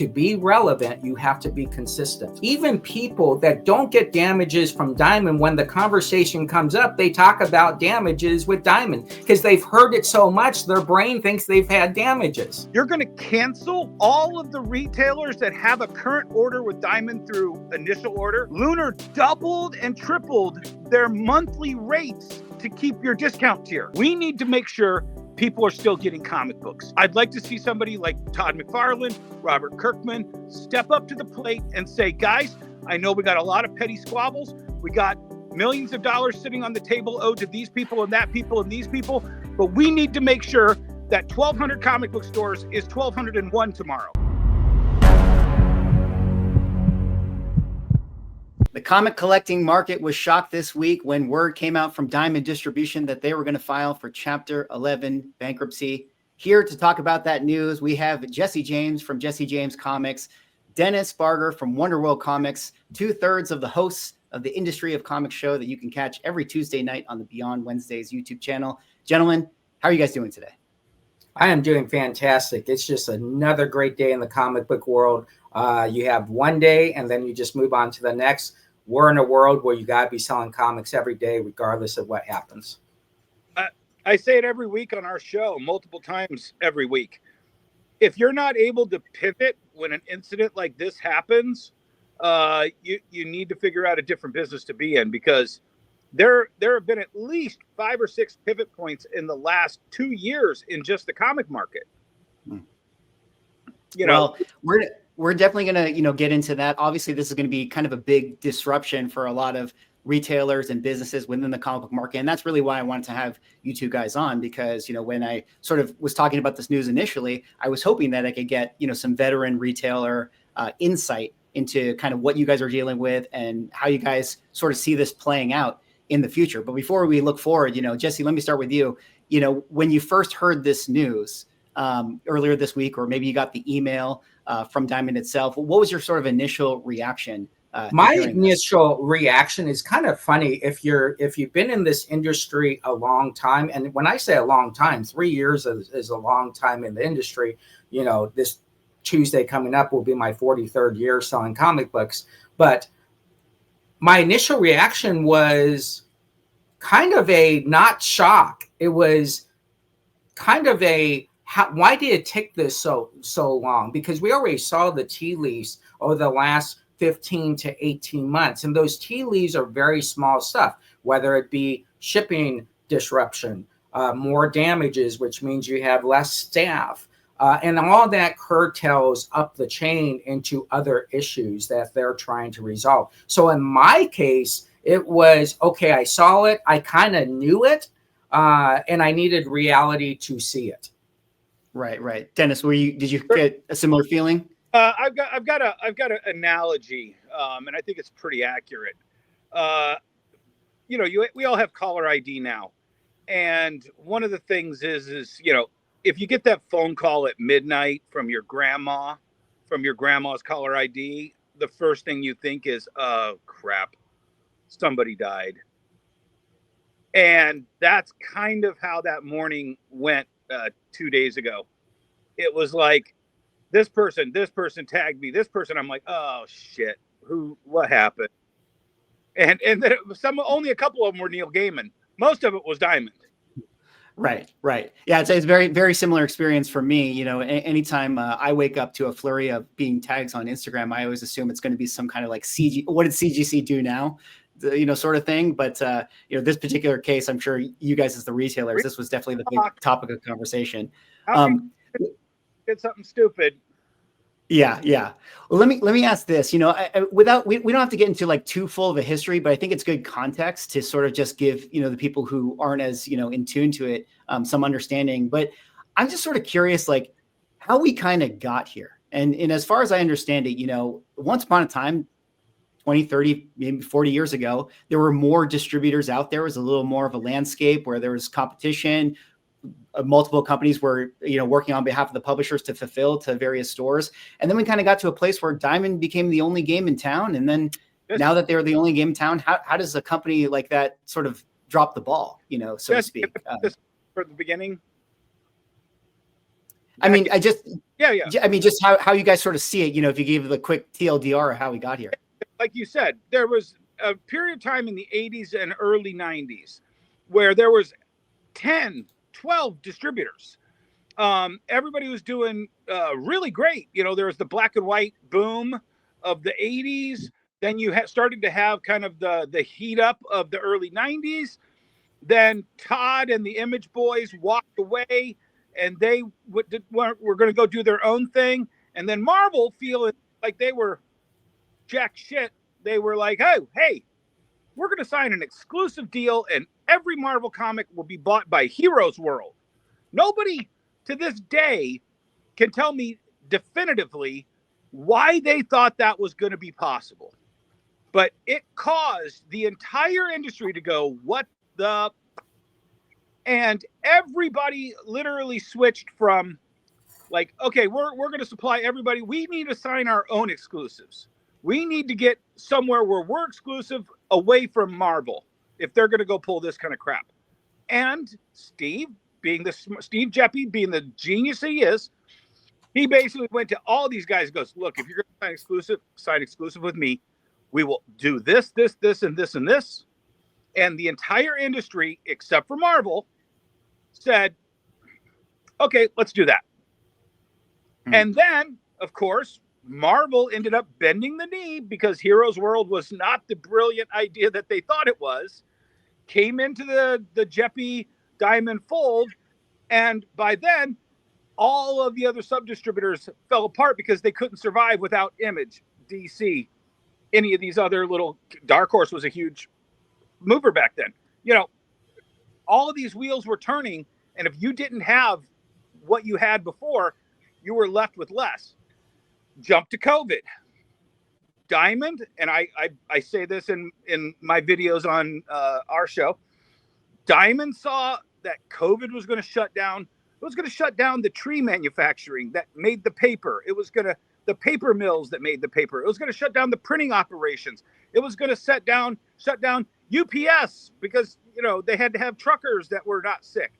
to be relevant, you have to be consistent. Even people that don't get damages from Diamond, when the conversation comes up, they talk about damages with Diamond because they've heard it so much, their brain thinks they've had damages. You're going to cancel all of the retailers that have a current order with Diamond through initial order. Lunar doubled and tripled their monthly rates to keep your discount tier. We need to make sure people are still getting comic books. I'd like to see somebody like Todd McFarlane, Robert Kirkman, step up to the plate and say, guys, I know we got a lot of petty squabbles. We got millions of dollars sitting on the table owed to these people and that people and these people, but we need to make sure that 1,200 comic book stores is 1,201 tomorrow. The comic collecting market was shocked this week when word came out from Diamond Distribution that they were going to file for Chapter 11 bankruptcy. Here to talk about that news, we have Jesse James from Jesse James Comics, Dennis Barger from Wonderworld Comics, 2/3 of the hosts of the Industry of Comics show that you can catch every Tuesday night on the Beyond Wednesdays YouTube channel. Gentlemen, how are you guys doing today? I am doing fantastic. It's just another great day in the comic book world. You have one day and then you just move on to the next. We're in a world where you got to be selling comics every day, regardless of what happens. I say it every week on our show, multiple times every week. If you're not able to pivot when an incident like this happens, you need to figure out a different business to be in, because there have been at least 5 or 6 pivot points in the last 2 years in just the comic market. You know, well, we're definitely going to, get into that. Obviously, this is going to be kind of a big disruption for a lot of retailers and businesses within the comic book market. And that's really why I wanted to have you two guys on, because, when I sort of was talking about this news initially, I was hoping that I could get, some veteran retailer insight into kind of what you guys are dealing with and how you guys sort of see this playing out in the future. But before we look forward, Jesse, let me start with you. When you first heard this news earlier this week, or maybe you got the email from Diamond itself, what was your sort of initial reaction? My initial reaction is kind of funny. If you've been in this industry a long time, and when I say a long time, 3 years is a long time in the industry. This Tuesday coming up will be my 43rd year selling comic books. But my initial reaction was kind of a not shock. It was kind of a, why did it take this so long? Because we already saw the tea leaves over the last 15 to 18 months. And those tea leaves are very small stuff, whether it be shipping disruption, more damages, which means you have less staff. And all that curtails up the chain into other issues that they're trying to resolve. So in my case, it was, okay, I saw it. I kind of knew it. And I needed reality to see it. Right. Dennis, did you get a similar feeling? I've got an analogy, and I think it's pretty accurate. We all have caller ID now, and one of the things is if you get that phone call at midnight from your grandma's caller ID, the first thing you think is, oh crap, somebody died. And that's kind of how that morning went 2 days ago. It was like, this person tagged me, this person, I'm like, oh shit, what happened? And then only a couple of them were Neil Gaiman. Most of it was Diamond. Right. Yeah, it's very, very similar experience for me. Anytime I wake up to a flurry of being tags on Instagram, I always assume it's going to be some kind of like CG. What did CGC do now? Sort of thing. But this particular case, I'm sure you guys as the retailers, this was definitely the big topic of conversation. Did something stupid. Yeah. Well, let me ask this. We don't have to get into like too full of a history, but I think it's good context to sort of just give the people who aren't as in tune to it some understanding. But I'm just sort of curious, like how we kind of got here. And as far as I understand it, once upon a time, 20, 30, maybe 40 years ago, there were more distributors out there. It was a little more of a landscape where there was competition. Multiple companies were, working on behalf of the publishers to fulfill to various stores. And then we kind of got to a place where Diamond became the only game in town. And then now that they're the only game in town, how does a company like that sort of drop the ball, so to speak? For the beginning. I mean, Yeah. I mean, just how you guys sort of see it, if you gave the quick TLDR of how we got here. Like you said, there was a period of time in the 80s and early 90s where there was 10, 12 distributors. Everybody was doing really great. There was the black and white boom of the 80s. Then you started to have kind of the heat up of the early 90s. Then Todd and the Image Boys walked away, and they were going to go do their own thing. And then Marvel, feeling like they were jack shit, they were like, hey, we're going to sign an exclusive deal, and every Marvel comic will be bought by Heroes World. Nobody to this day can tell me definitively why they thought that was going to be possible. But it caused the entire industry to go, what the? And everybody literally switched from like, okay, we're going to supply everybody. We need to sign our own exclusives. We need to get somewhere where we're exclusive away from Marvel if they're going to go pull this kind of crap. And Steve Jeppy, being the genius he is, he basically went to all these guys and goes, look, if you're going to sign exclusive with me, we will do this, and this, and this. And the entire industry, except for Marvel, said, okay, let's do that. And then, of course, Marvel ended up bending the knee because Heroes World was not the brilliant idea that they thought it was, came into the Jeppy Diamond fold, and by then, all of the other sub-distributors fell apart because they couldn't survive without Image, DC, any of these other little... Dark Horse was a huge mover back then. All of these wheels were turning, and if you didn't have what you had before, you were left with less. Jump to COVID. Diamond, and I say this in my videos on our show, Diamond saw that COVID was going to shut down. It was going to shut down the tree manufacturing that made the paper. It was going to, the paper mills that made the paper. It was going to shut down the printing operations. It was going to shut down UPS because, they had to have truckers that were not sick.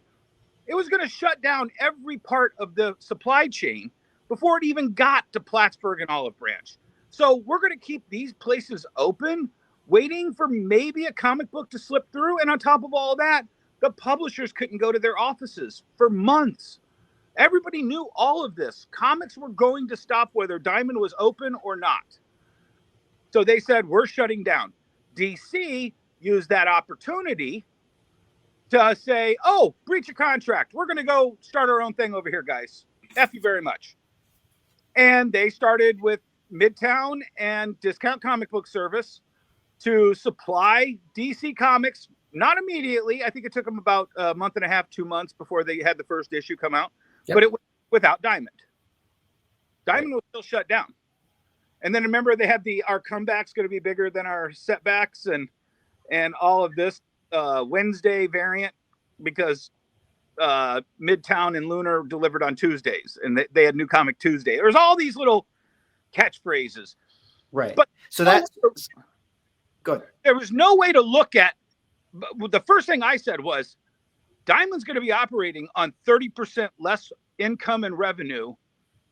It was going to shut down every part of the supply chain before it even got to Plattsburgh and Olive Branch. So we're going to keep these places open, waiting for maybe a comic book to slip through. And on top of all that, the publishers couldn't go to their offices for months. Everybody knew all of this. Comics were going to stop whether Diamond was open or not. So they said, we're shutting down. DC used that opportunity to say, oh, breach of contract. We're going to go start our own thing over here, guys. F you very much. And they started with Midtown and Discount Comic Book Service to supply DC Comics. Not immediately. I think it took them about a month and a half, 2 months before they had the first issue come out. Yep. But it was without Diamond. Diamond was still shut down. And then remember, they had our comeback's going to be bigger than our setbacks and all of this Wednesday variant because Midtown and Lunar delivered on Tuesdays and they had New Comic Tuesday. There's all these little catchphrases. Right. But so that's good. There was no way to look at. The first thing I said was Diamond's going to be operating on 30% less income and revenue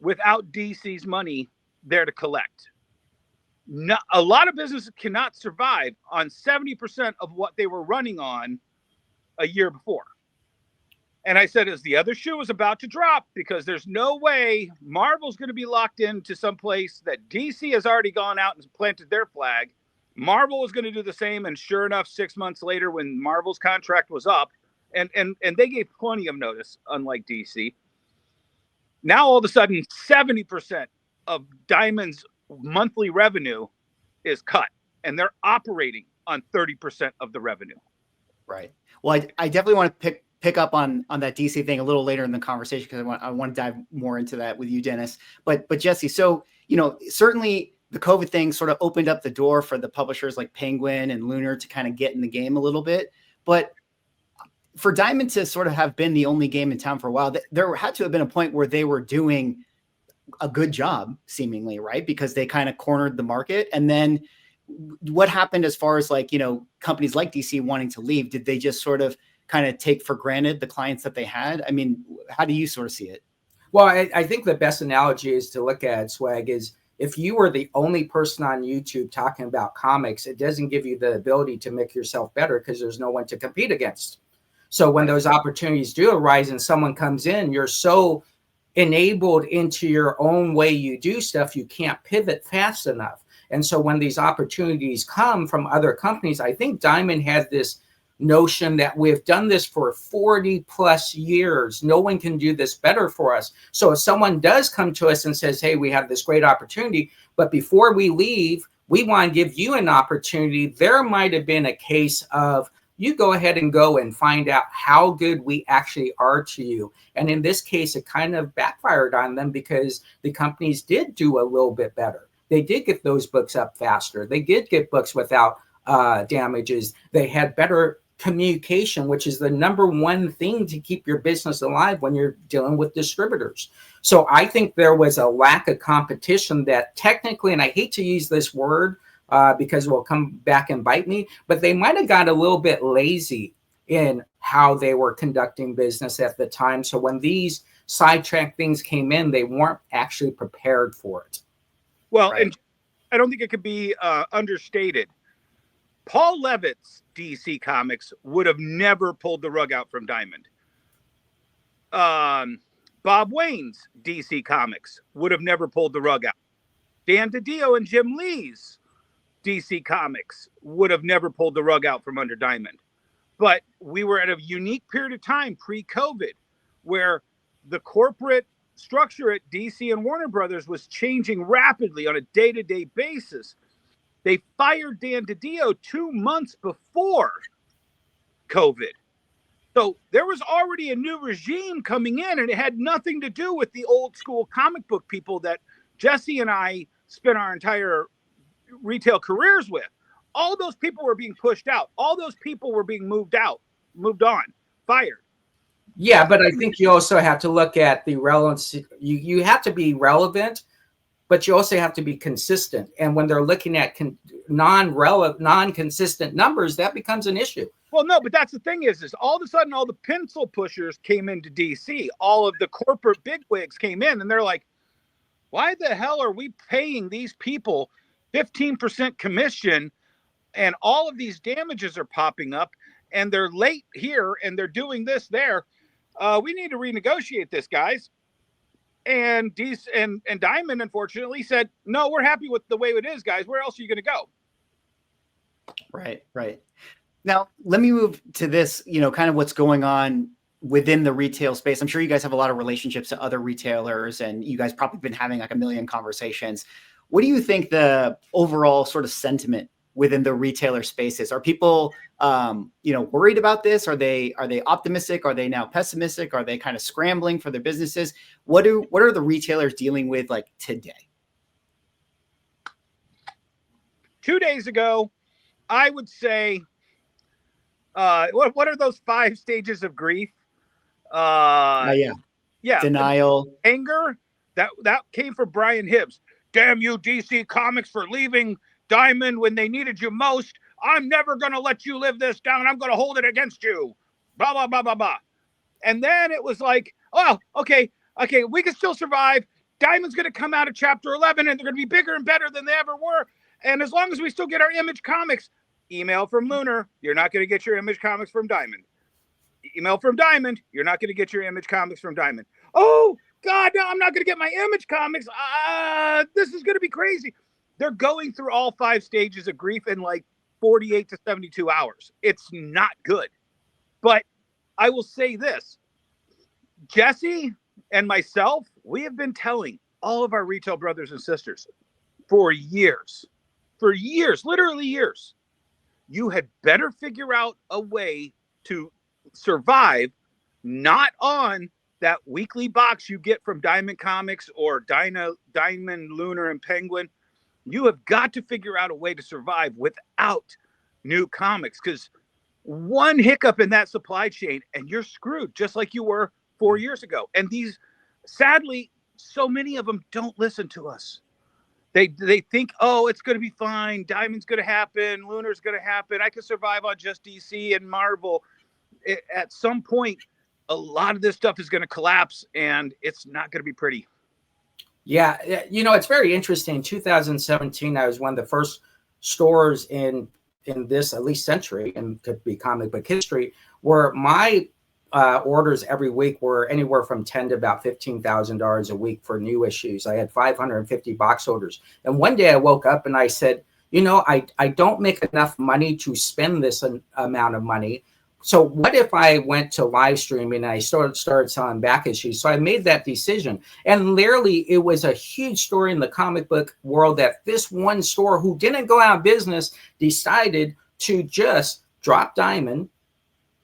without DC's money there to collect. A lot of businesses cannot survive on 70% of what they were running on a year before. And I said, as the other shoe was about to drop, because there's no way Marvel's going to be locked into some place that DC has already gone out and planted their flag. Marvel was going to do the same. And sure enough, 6 months later, when Marvel's contract was up, and they gave plenty of notice, unlike DC. Now, all of a sudden, 70% of Diamond's monthly revenue is cut, and they're operating on 30% of the revenue. Right. Well, I definitely want to pick up on that DC thing a little later in the conversation because I want to dive more into that with you, Dennis. But Jesse, so certainly the COVID thing sort of opened up the door for the publishers like Penguin and Lunar to kind of get in the game a little bit. But for Diamond to sort of have been the only game in town for a while, there had to have been a point where they were doing a good job, seemingly, right? Because they kind of cornered the market. And then what happened as far as companies like DC wanting to leave? Did they just sort of kind of take for granted the clients that they had? I mean, how do you sort of see it? Well, I think the best analogy is to look at Swag is if you were the only person on YouTube talking about comics, it doesn't give you the ability to make yourself better because there's no one to compete against. So when those opportunities do arise and someone comes in, you're so enabled into your own way you do stuff, you can't pivot fast enough. And so when these opportunities come from other companies, I think Diamond had this notion that we've done this for 40 plus years. No one can do this better for us. So if someone does come to us and says, hey, we have this great opportunity, but before we leave, we want to give you an opportunity, there might have been a case of, you go ahead and go and find out how good we actually are to you. And in this case, it kind of backfired on them because the companies did do a little bit better. They did get those books up faster. They did get books without damages. They had better communication, which is the number one thing to keep your business alive when you're dealing with distributors. So I think there was a lack of competition that technically, and I hate to use this word, because it will come back and bite me, but they might have got a little bit lazy in how they were conducting business at the time. So when these sidetrack things came in, they weren't actually prepared for it. Well, right. And I don't think it could be understated. Paul Levitt's DC Comics would have never pulled the rug out from Diamond. Bob Wayne's DC Comics would have never pulled the rug out. Dan DiDio and Jim Lee's DC Comics would have never pulled the rug out from under Diamond. But we were at a unique period of time pre-COVID where the corporate structure at DC and Warner Brothers was changing rapidly on a day-to-day basis. They fired Dan DiDio 2 months before COVID. So there was already a new regime coming in, and it had nothing to do with the old school comic book people that Jesse and I spent our entire retail careers with. All those people were being pushed out. All those people were being moved on, fired. Yeah, but I think you also have to look at the relevance. You have to be relevant, but you also have to be consistent. And when they're looking at non-consistent numbers, that becomes an issue. Well, no, but that's the thing is all of a sudden all the pencil pushers came into DC. All of the corporate bigwigs came in, and they're like, why the hell are we paying these people 15% commission, and all of these damages are popping up, and they're late here, and they're doing this there. We need to renegotiate this, guys. And Diamond, unfortunately, said, no, we're happy with the way it is, guys. Where else are you going to go? Right. Now, let me move to this, kind of what's going on within the retail space. I'm sure you guys have a lot of relationships to other retailers, and you guys probably been having like a million conversations. What do you think the overall sort of sentiment within the retailer space is? Are people, worried about this? Are they optimistic? Are they now pessimistic? Are they kind of scrambling for their businesses? What are the retailers dealing with like today? 2 days ago, I would say, what are those 5 stages of grief? Yeah. Denial, anger. That came from Brian Hibbs. Damn you, DC Comics, for leaving Diamond when they needed you most. I'm never going to let you live this down. I'm going to hold it against you. Blah, blah, blah, blah, blah. And then it was like, oh, okay, we can still survive. Diamond's going to come out of chapter 11, and they're going to be bigger and better than they ever were. And as long as we still get our Image Comics, email from Lunar, you're not going to get your Image Comics from Diamond. Email from Diamond, you're not going to get your Image Comics from Diamond. Oh, God, no, I'm not going to get my Image Comics. This is going to be crazy. They're going through all 5 stages of grief in like 48 to 72 hours. It's not good. But I will say this. Jesse and myself, we have been telling all of our retail brothers and sisters for years, literally years, you had better figure out a way to survive, not on that weekly box you get from Diamond Comics or Diamond, Lunar, and Penguin. You have got to figure out a way to survive without new comics, because one hiccup in that supply chain and you're screwed, just like you were 4 years ago. And these, sadly, so many of them don't listen to us. They think, oh, it's going to be fine. Diamond's going to happen. Lunar's going to happen. I can survive on just DC and Marvel. At some point, a lot of this stuff is going to collapse, and it's not going to be pretty. Yeah, it's very interesting. 2017, I was one of the first stores in this at least century, and could be comic book history, where my orders every week were anywhere from $10,000 to about $15,000 a week for new issues. I had 550 box orders, and one day I woke up and I said, I don't make enough money to spend this amount of money. So what if I went to live streaming and I started selling back issues? So I made that decision. And literally, it was a huge story in the comic book world that this one store who didn't go out of business decided to just drop Diamond,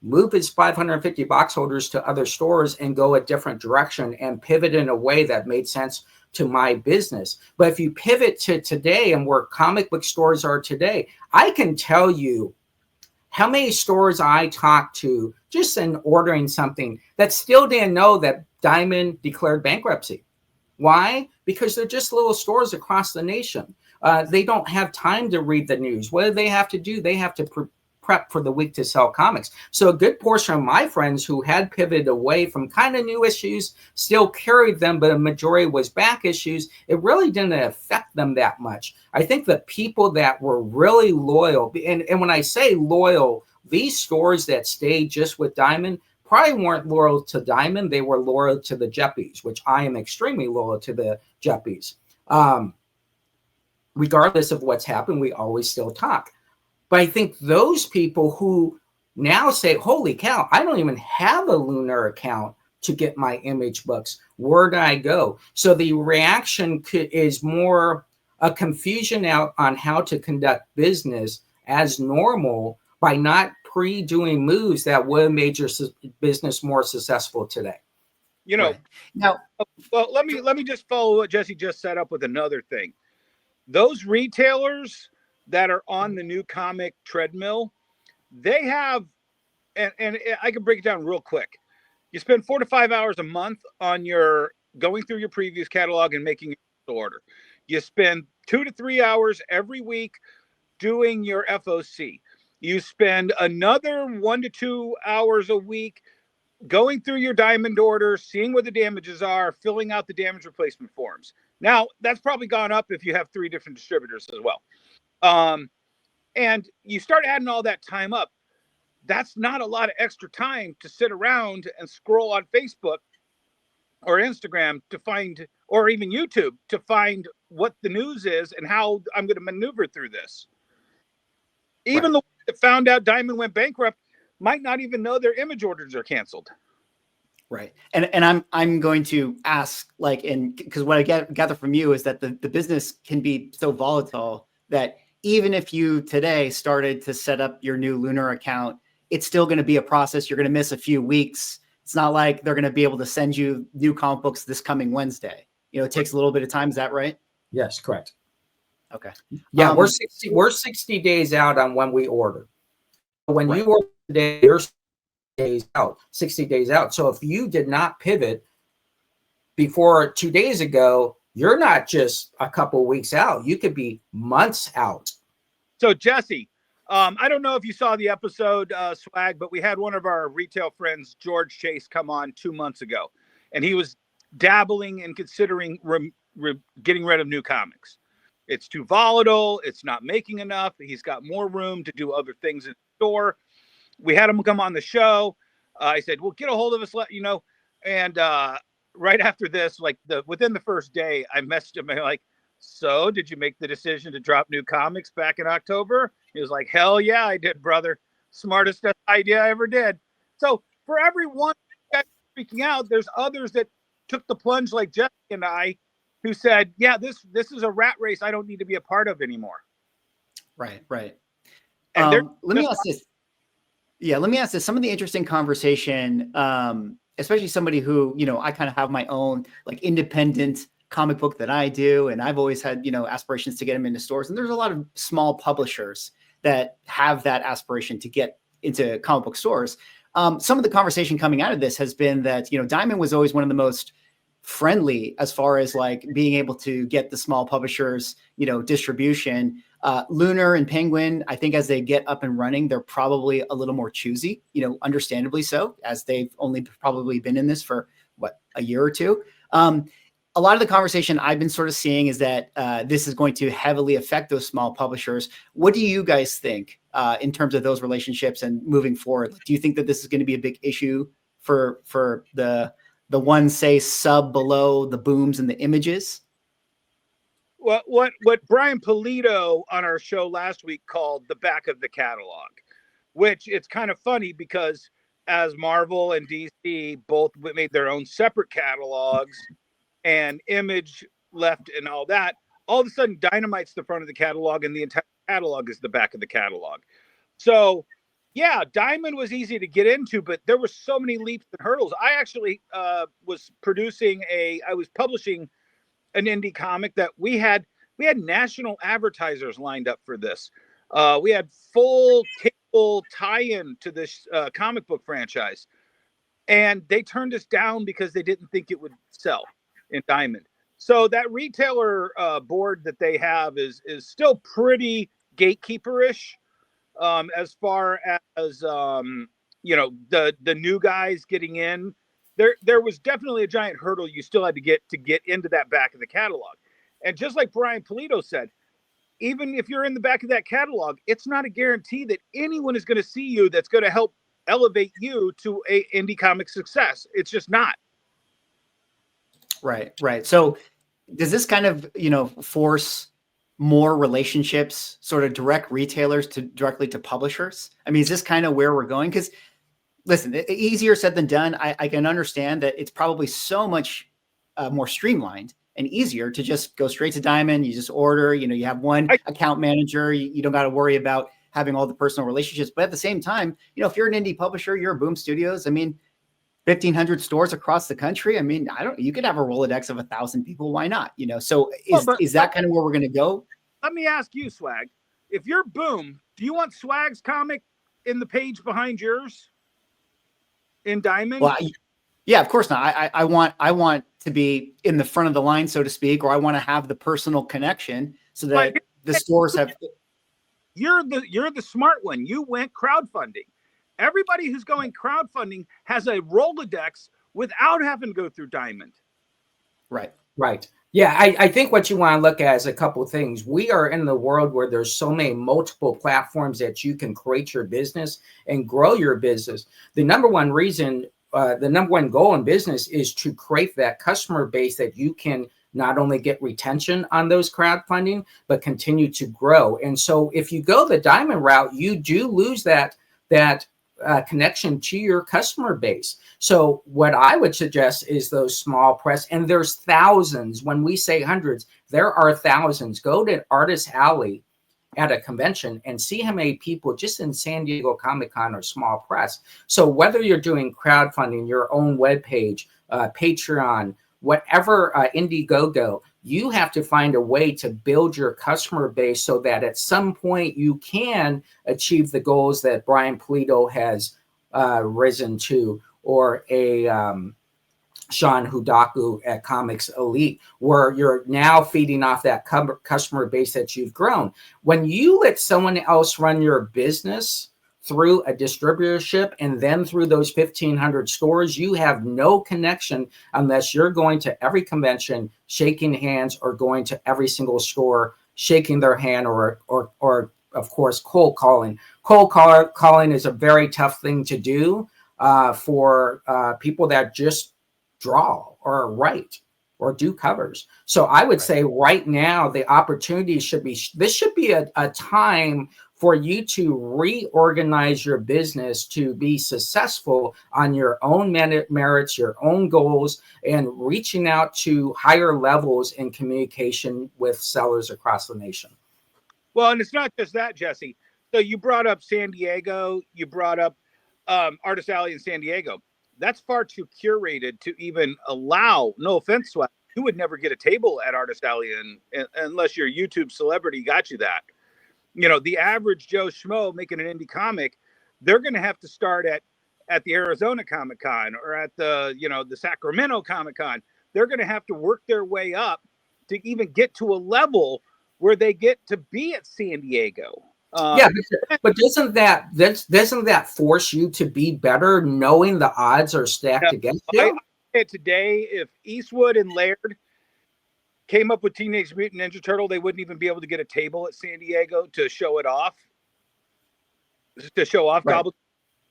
move his 550 box holders to other stores, and go a different direction and pivot in a way that made sense to my business. But if you pivot to today and where comic book stores are today, I can tell you how many stores I talked to just in ordering something that still didn't know that Diamond declared bankruptcy. Why? Because they're just little stores across the nation. They don't have time to read the news. What do they have to do? They have to prep for the week to sell comics. So a good portion of my friends who had pivoted away from kind of new issues still carried them, but a majority was back issues. It really didn't affect them that much. I think the people that were really loyal, and when I say loyal, these stores that stayed just with Diamond probably weren't loyal to Diamond. They were loyal to the Jeppies, which I am extremely loyal to the Jeppies. Regardless of what's happened, we always still talk. But I think those people who now say, holy cow, I don't even have a Lunar account to get my image books. Where do I go? So the reaction is more a confusion out on how to conduct business as normal by not pre-doing moves that would have made your business more successful today. Right. Now, well, let me just follow what Jesse just set up with another thing. Those retailers that are on the new comic treadmill, they have, and I can break it down real quick. You spend 4 to 5 hours a month on your going through your previous catalog and making your order. You spend 2 to 3 hours every week doing your FOC. You spend another 1 to 2 hours a week going through your Diamond order, seeing what the damages are, filling out the damage replacement forms. Now, that's probably gone up if you have 3 different distributors as well. And you start adding all that time up. That's not a lot of extra time to sit around and scroll on Facebook or Instagram to find, or even YouTube to find what the news is and how I'm going to maneuver through this. Even the ones that found out Diamond went bankrupt might not even know their image orders are canceled. Right. And I'm going to ask, like, because what I gather from you is that the business can be so volatile that even if you today started to set up your new Lunar account, it's still going to be a process. You're going to miss a few weeks. It's not like they're going to be able to send you new comic books this coming Wednesday. It takes a little bit of time. Is that right? Yes, correct. Okay. Yeah, we're 60 days out on when we order. When you order today, you're 60 days out. So if you did not pivot before 2 days ago, you're not just a couple weeks out. You could be months out. So Jesse, I don't know if you saw the episode, Swag, but we had one of our retail friends, George Chase, come on 2 months ago, and he was dabbling and considering getting rid of new comics. It's too volatile. It's not making enough. He's got more room to do other things in the store. We had him come on the show. I said, well, get a hold of us, and right after this, within the first day, I messaged him. I'm like, so did you make the decision to drop new comics back in October? He was like, hell yeah, I did, brother. Smartest idea I ever did. So for everyone speaking out, there's others that took the plunge like Jesse and I, who said, yeah, this is a rat race I don't need to be a part of anymore. Right. And let me ask this. Yeah, let me ask this. Some of the interesting conversation, especially somebody who, I kind of have my own like independent comic book that I do. And I've always had, aspirations to get them into stores. And there's a lot of small publishers that have that aspiration to get into comic book stores. Some of the conversation coming out of this has been that, Diamond was always one of the most friendly as far as like being able to get the small publishers, distribution. Lunar and Penguin, I think as they get up and running, they're probably a little more choosy, understandably so, as they've only probably been in this for a year or two. A lot of the conversation I've been sort of seeing is that this is going to heavily affect those small publishers. What do you guys think in terms of those relationships and moving forward? Do you think that this is going to be a big issue for the ones, say, sub below the booms and the images? What Brian Polito on our show last week called the back of the catalog, which it's kind of funny because as Marvel and DC both made their own separate catalogs and Image left and all that, all of a sudden Dynamite's the front of the catalog and the entire catalog is the back of the catalog. So yeah, Diamond was easy to get into, but there were so many leaps and hurdles. I actually was publishing an indie comic that we had national advertisers lined up for this. We had full table tie-in to this comic book franchise, and they turned us down because they didn't think it would sell in Diamond. So that retailer board that they have is still pretty gatekeeperish as far as the new guys getting in. There was definitely a giant hurdle you still had to get into that back of the catalog. And just like Brian Polito said, even if you're in the back of that catalog, it's not a guarantee that anyone is going to see you that's going to help elevate you to a indie comic success. It's just not. Right. So does this kind of, force more relationships, sort of direct retailers directly to publishers? I mean, is this kind of where we're going? Because listen, easier said than done. I can understand that it's probably so much more streamlined and easier to just go straight to Diamond. You just order, you have one account manager. You don't got to worry about having all the personal relationships. But at the same time, if you're an indie publisher, you're a Boom Studios. I mean, 1,500 stores across the country. I mean, you could have a Rolodex of 1,000 people. Why not? So is that kind of where we're going to go? Let me ask you, Swag, if you're Boom, do you want Swag's comic in the page behind yours in Diamond? Well, yeah, of course not. I want to be in the front of the line, so to speak, or I want to have the personal connection so that the stores have. You're the smart one. You went crowdfunding. Everybody who's going crowdfunding has a Rolodex without having to go through Diamond. Right. Yeah, I think what you want to look at is a couple of things. We are in the world where there's so many multiple platforms that you can create your business and grow your business. The number one goal in business is to create that customer base that you can not only get retention on those crowdfunding, but continue to grow. And so if you go the Diamond route, you do lose that connection to your customer base. So what I would suggest is those small press, and there's thousands. When we say hundreds, there are thousands. Go to Artist Alley at a convention and see how many people just in San Diego Comic-Con are small press. So whether you're doing crowdfunding, your own webpage, Patreon, whatever, Indiegogo, you have to find a way to build your customer base so that at some point you can achieve the goals that Brian Polito has risen to, or a Sean Hudaku at Comics Elite, where you're now feeding off that customer base that you've grown. When you let someone else run your business through a distributorship and then through those 1,500 stores, you have no connection unless you're going to every convention, shaking hands, or going to every single store, shaking their hand, or of course, cold calling. Cold calling is a very tough thing to do for people that just draw or write or do covers. So I would say right now, the opportunity should be a time for you to reorganize your business to be successful on your own merits, your own goals, and reaching out to higher levels in communication with sellers across the nation. Well, and it's not just that, Jesse. So you brought up San Diego, you brought up Artist Alley in San Diego. That's far too curated to even allow, no offense, Swag, you would never get a table at Artist Alley unless your YouTube celebrity got you that. The average Joe Schmo making an indie comic, they're going to have to start at the Arizona Comic Con or at the Sacramento Comic Con. They're going to have to work their way up to even get to a level where they get to be at San Diego. Yeah, but doesn't that force you to be better, knowing the odds are stacked against you? Today, if Eastwood and Laird came up with Teenage Mutant Ninja Turtle, they wouldn't even be able to get a table at San Diego to show it off. To show off Right. Gobble.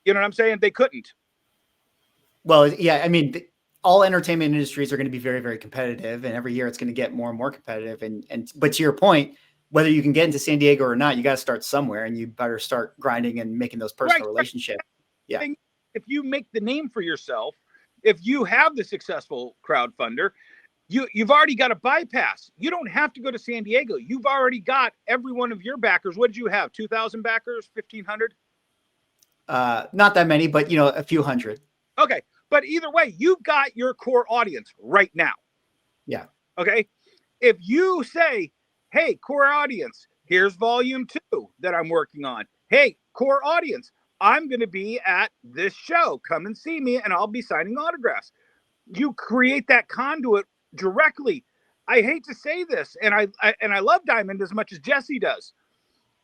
You know what I'm saying? They couldn't. Well, yeah, I mean, all entertainment industries are going to be very, very competitive, and every year it's going to get more and more competitive. But to your point, whether you can get into San Diego or not, you got to start somewhere, and you better start grinding and making those personal relationships. Yeah. If you make the name for yourself, if you have the successful crowdfunder, you've already got a bypass. You don't have to go to San Diego. You've already got every one of your backers. What did you have? 2,000 backers? 1,500? Not that many, but a few hundred. Okay. But either way, you've got your core audience right now. Yeah. Okay. If you say, hey, core audience, here's volume 2 that I'm working on. Hey, core audience, I'm going to be at this show. Come and see me, and I'll be signing autographs. You create that conduit directly. I hate to say this, and I love Diamond as much as Jesse does,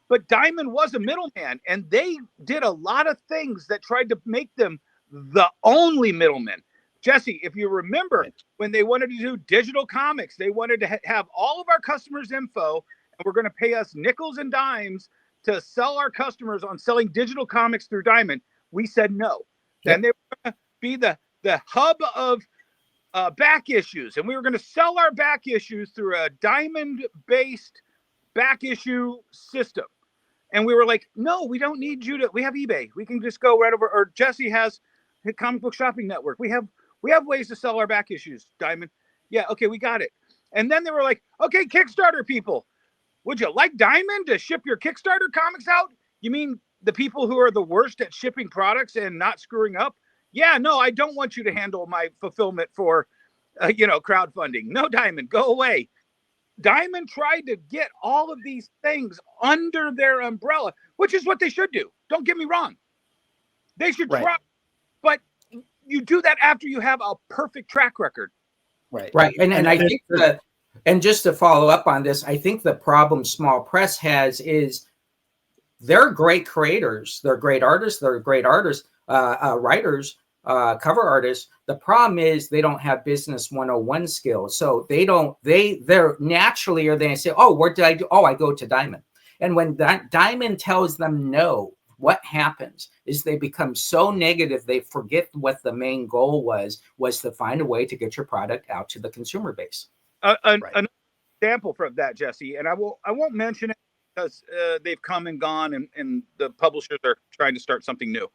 but Diamond was a middleman, and they did a lot of things that tried to make them the only middleman. Jesse, if you remember, when they wanted to do digital comics, they wanted to have all of our customers' info, and we're going to pay us nickels and dimes to sell our customers on selling digital comics through Diamond. We said no. Yep. And they were going to be the hub of back issues, and we were going to sell our back issues through a Diamond-based back issue system. And we were like, no, we don't need you to. We have eBay. We can just go right over. Or Jesse has a comic book shopping network. We have ways to sell our back issues, Diamond. Yeah, okay, we got it. And then they were like, okay, Kickstarter people, would you like Diamond to ship your Kickstarter comics out? You mean the people who are the worst at shipping products and not screwing up? Yeah, no, I don't want you to handle my fulfillment for, crowdfunding. No, Diamond, go away. Diamond tried to get all of these things under their umbrella, which is what they should do. Don't get me wrong. They should try, but you do that after you have a perfect track record. Right. And I think and just to follow up on this, I think the problem Small Press has is they're great creators. They're great artists. They're great artists, writers, cover artists. The problem is they don't have business 101 skills. So they're naturally, or they say, oh, what did I do? Oh, I go to Diamond. And when Diamond tells them no, what happens is they become so negative, they forget what the main goal was to find a way to get your product out to the consumer base. An example from that, Jesse, and I won't mention it because they've come and gone, and the publishers are trying to start something new.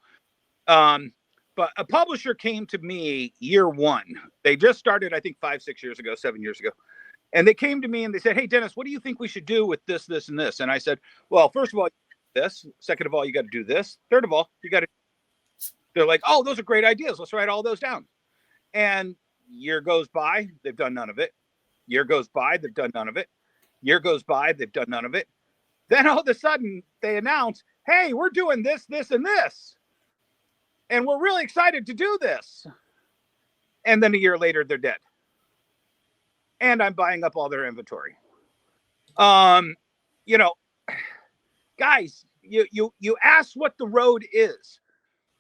But a publisher came to me year one. They just started, I think, 5-6 years ago, 7 years ago. And they came to me and they said, hey, Dennis, what do you think we should do with this, this, and this? And I said, well, first of all, this. Second of all, you got to do this. Third of all, you got to. They're like, oh, those are great ideas. Let's write all those down. And year goes by, they've done none of it. Year goes by, they've done none of it. Year goes by, they've done none of it. Then all of a sudden, they announce, hey, we're doing this, this, and this. And we're really excited to do this. And then a year later, they're dead. And I'm buying up all their inventory. Guys, you ask what the road is.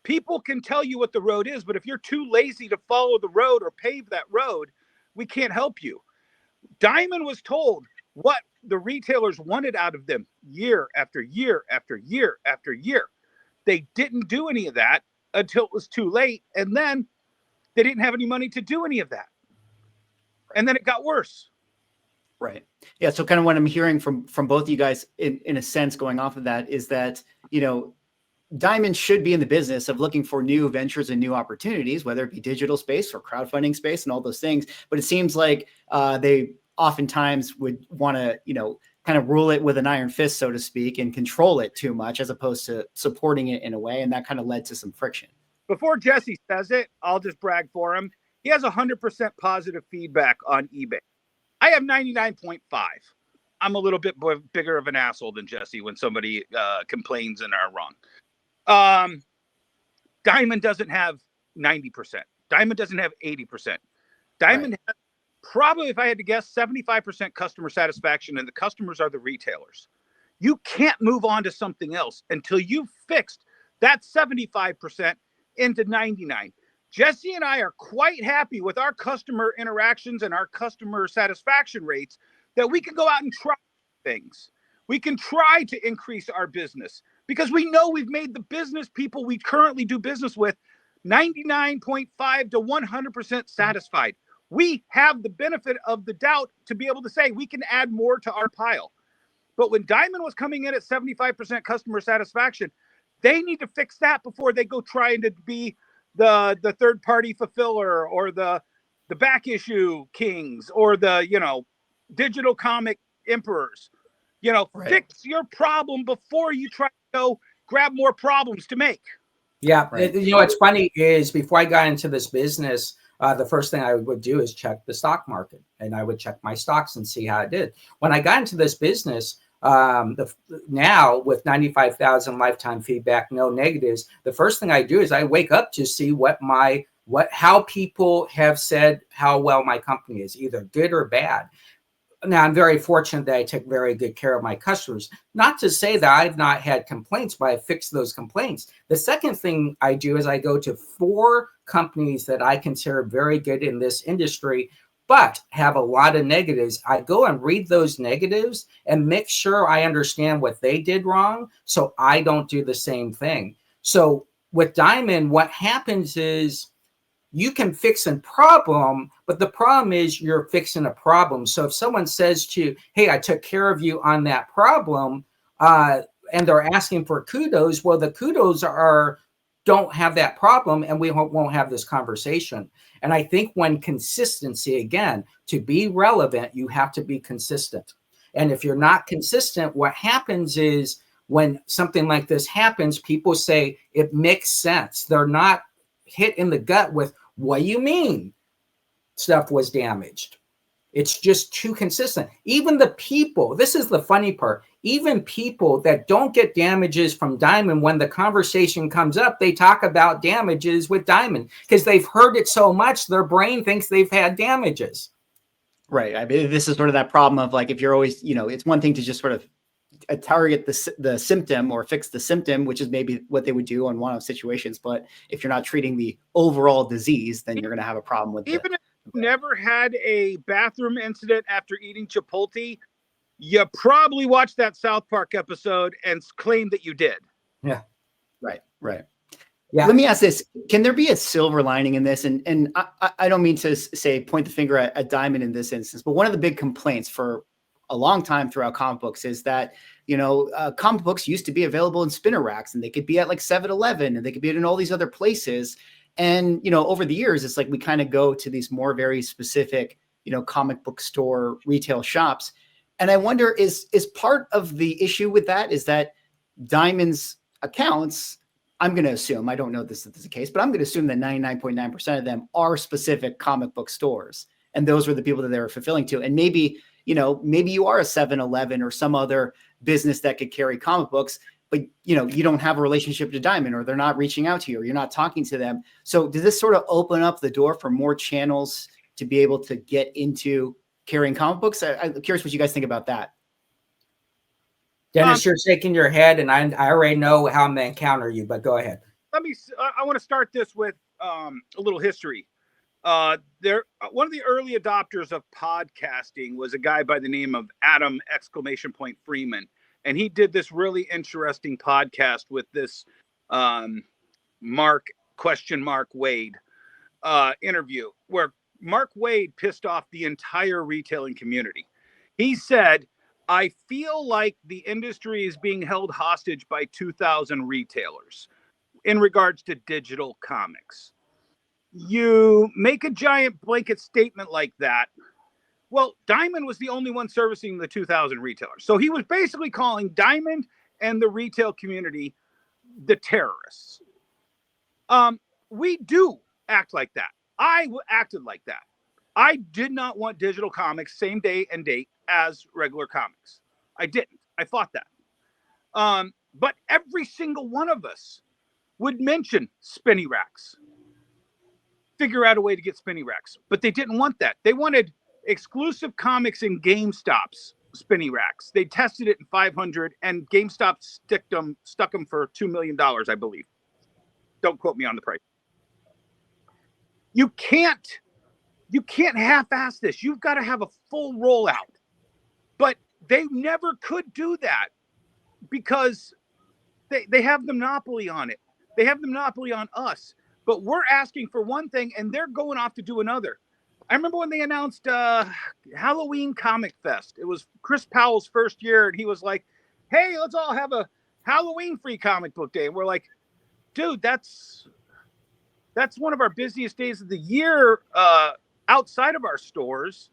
People can tell you what the road is, but if you're too lazy to follow the road or pave that road, we can't help you. Diamond was told what the retailers wanted out of them year after year after year after year. They didn't do any of that until it was too late, and then they didn't have any money to do any of that. And then it got worse. Right. Yeah. So kind of what I'm hearing from both of you guys in a sense going off of that is that, Diamond should be in the business of looking for new ventures and new opportunities, whether it be digital space or crowdfunding space and all those things. But it seems like they oftentimes would want to, kind of rule it with an iron fist, so to speak, and control it too much as opposed to supporting it in a way. And that kind of led to some friction. Before Jesse says it, I'll just brag for him. He has 100% positive feedback on eBay. I have 99.5. I'm a little bit bigger of an asshole than Jesse when somebody complains and are wrong. Diamond doesn't have 90%. Diamond doesn't have 80%. Diamond has probably, if I had to guess, 75% customer satisfaction, and the customers are the retailers. You can't move on to something else until you've fixed that 75% into 99. Jesse and I are quite happy with our customer interactions and our customer satisfaction rates that we can go out and try things. We can try to increase our business because we know we've made the business people we currently do business with 99.5 to 100% satisfied. We have the benefit of the doubt to be able to say we can add more to our pile. But when Diamond was coming in at 75% customer satisfaction, they need to fix that before they go trying to be the third party fulfiller or the back issue kings or the, digital comic emperors. Right. Fix your problem before you try to go grab more problems to make. Yeah. Right. What's funny is before I got into this business, the first thing I would do is check the stock market, and I would check my stocks and see how it did. When I got into this business, now with 95,000 lifetime feedback, no negatives, the first thing I do is I wake up to see how people have said how well my company is, either good or bad. Now, I'm very fortunate that I take very good care of my customers. Not to say that I've not had complaints, but I fixed those complaints. The second thing I do is I go to 4 companies that I consider very good in this industry, but have a lot of negatives. I go and read those negatives and make sure I understand what they did wrong so I don't do the same thing. So with Diamond, what happens is you can fix a problem, but the problem is you're fixing a problem. So if someone says to you, hey, I took care of you on that problem, and they're asking for kudos, well, the kudos don't have that problem, and we won't have this conversation. And I think when consistency, again, to be relevant, you have to be consistent. And if you're not consistent, what happens is when something like this happens, people say it makes sense. They're not hit in the gut with, what do you mean stuff was damaged? It's just too consistent. Even the people, this is the funny part, even people that don't get damages from Diamond, when the conversation comes up, they talk about damages with Diamond because they've heard it so much, their brain thinks they've had damages. Right. I mean, this is sort of that problem of like, if you're always, it's one thing to just sort of target the symptom or fix the symptom, which is maybe what they would do on one-off situations. But if you're not treating the overall disease, then you're going to have a problem with Even if you never had a bathroom incident after eating Chipotle, you probably watched that South Park episode and claimed that you did. Yeah. Right. Yeah. Let me ask this. Can there be a silver lining in this? And I don't mean to say point the finger at Diamond in this instance, but one of the big complaints for a long time throughout comic books is that, comic books used to be available in spinner racks, and they could be at like 7-Eleven, and they could be in all these other places. And, over the years, it's like we kind of go to these more very specific, comic book store retail shops. And I wonder, is part of the issue with that is that Diamond's accounts, I'm going to assume, I don't know if this is the case, but I'm going to assume that 99.9% of them are specific comic book stores. And those were the people that they were fulfilling to. And maybe you are a 7-Eleven or some other business that could carry comic books, but you don't have a relationship to Diamond, or they're not reaching out to you, or you're not talking to them. So does this sort of open up the door for more channels to be able to get into carrying comic books? I'm curious what you guys think about that. Dennis, you're shaking your head, and I already know how I'm going to counter you, but go ahead. I want to start this with a little history. One of the early adopters of podcasting was a guy by the name of Adam Freeman. And he did this really interesting podcast with this Mark Wade interview, where Mark Wade pissed off the entire retailing community. He said, I feel like the industry is being held hostage by 2,000 retailers in regards to digital comics. You make a giant blanket statement like that. Well, Diamond was the only one servicing the 2,000 retailers. So he was basically calling Diamond and the retail community the terrorists. We do act like that. I acted like that. I did not want digital comics same day and date as regular comics. I didn't. I fought that. But every single one of us would mention spinny racks. Figure out a way to get spinny racks. But they didn't want that. They wanted exclusive comics in GameStop's spinning racks. They tested it in 500, and GameStop stuck them for $2 million, I believe. Don't quote me on the price. You can't half-ass this. You've got to have a full rollout. But they never could do that because they have the monopoly on it. They have the monopoly on us. But we're asking for one thing, and they're going off to do another. I remember when they announced Halloween Comic Fest. It was Chris Powell's first year, and he was like, hey, let's all have a Halloween free comic book day. And we're like, dude, that's one of our busiest days of the year outside of our stores.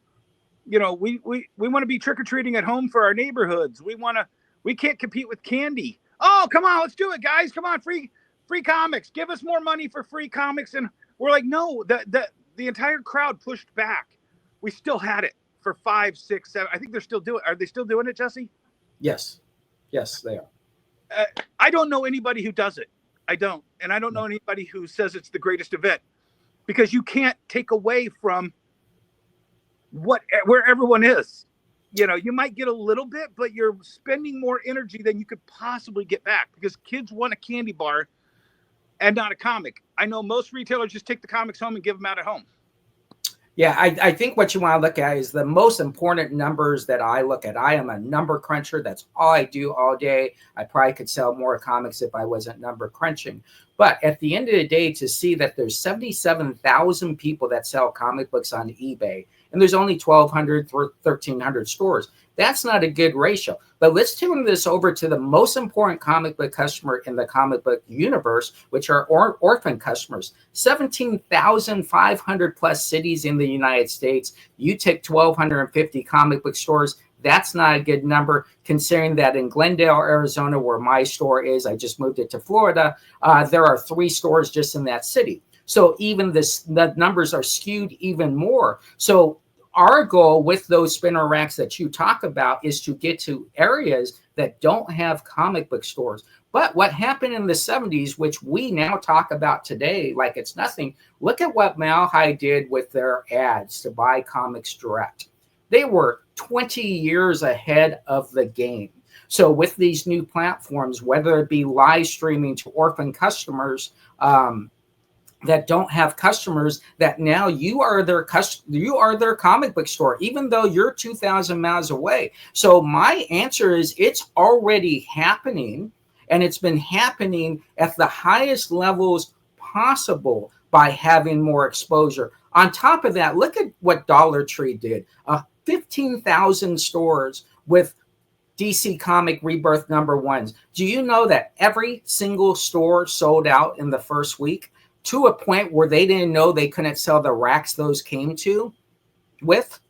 You know, we want to be trick-or-treating at home for our neighborhoods. We can't compete with candy. Oh, come on, let's do it, guys. Come on, free comics. Give us more money for free comics. And we're like, no, the entire crowd pushed back. We still had it for 5, 6, 7. I think they're still doing it. Are they still doing it, Jesse? Yes, they are. I don't know anybody who does it. I don't. And I don't know anybody who says it's the greatest event, because you can't take away from where everyone is. You know, you might get a little bit, but you're spending more energy than you could possibly get back, because kids want a candy bar and not a comic. I know most retailers just take the comics home and give them out at home. Yeah, I think what you want to look at is the most important numbers that I look at. I am a number cruncher. That's all I do all day. I probably could sell more comics if I wasn't number crunching. But at the end of the day, to see that there's 77,000 people that sell comic books on eBay, and there's only 1,200 or 1,300 stores, that's not a good ratio. But let's turn this over to the most important comic book customer in the comic book universe, which are orphan customers. 17,500 plus cities in the United States. You take 1,250 comic book stores. That's not a good number, considering that in Glendale, Arizona, where my store is, I just moved it to Florida, there are 3 stores just in that city. So even the numbers are skewed even more. So our goal with those spinner racks that you talk about is to get to areas that don't have comic book stores. But what happened in the 70s, which we now talk about today like it's nothing, look at what Mile High did with their ads to buy comics direct. They were 20 years ahead of the game. So with these new platforms, whether it be live streaming to orphan customers, that don't have customers, that now you are their comic book store, even though you're 2,000 miles away. So my answer is it's already happening, and it's been happening at the highest levels possible by having more exposure. On top of that, look at what Dollar Tree did. 15,000 stores with DC Comic Rebirth #1s. Do you know that every single store sold out in the first week, to a point where they didn't know they couldn't sell the racks those came to with?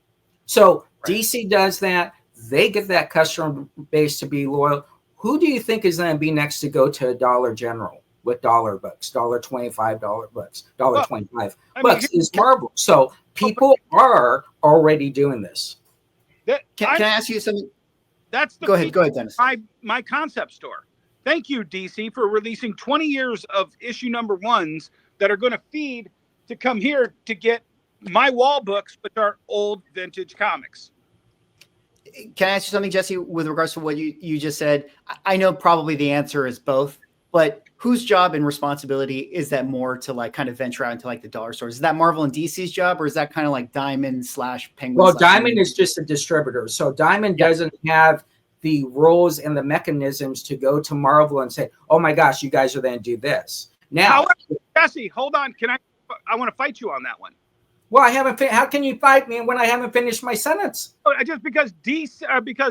So right. DC does that. They get that customer base to be loyal. Who do you think is going to be next to go to a Dollar General with dollar books, $25 books, $25 books is Marvel. So people are already doing this. Can I ask you something? That's the go ahead, Dennis. My concept store. Thank you, DC, for releasing 20 years of issue #1s that are going to feed to come here to get my wall books, which are old vintage comics. Can I ask you something, Jesse, with regards to what you just said? I know probably the answer is both, but whose job and responsibility is that more to like kind of venture out into like the dollar stores? Is that Marvel and DC's job, or is that kind of like Diamond / Penguin? Well, Diamond is just a distributor. So Diamond doesn't have the rules and the mechanisms to go to Marvel and say, oh my gosh, you guys are going to do this. Now, Jesse, hold on. I want to fight you on that one. Well, I haven't. How can you fight me when I haven't finished my sentence? Just because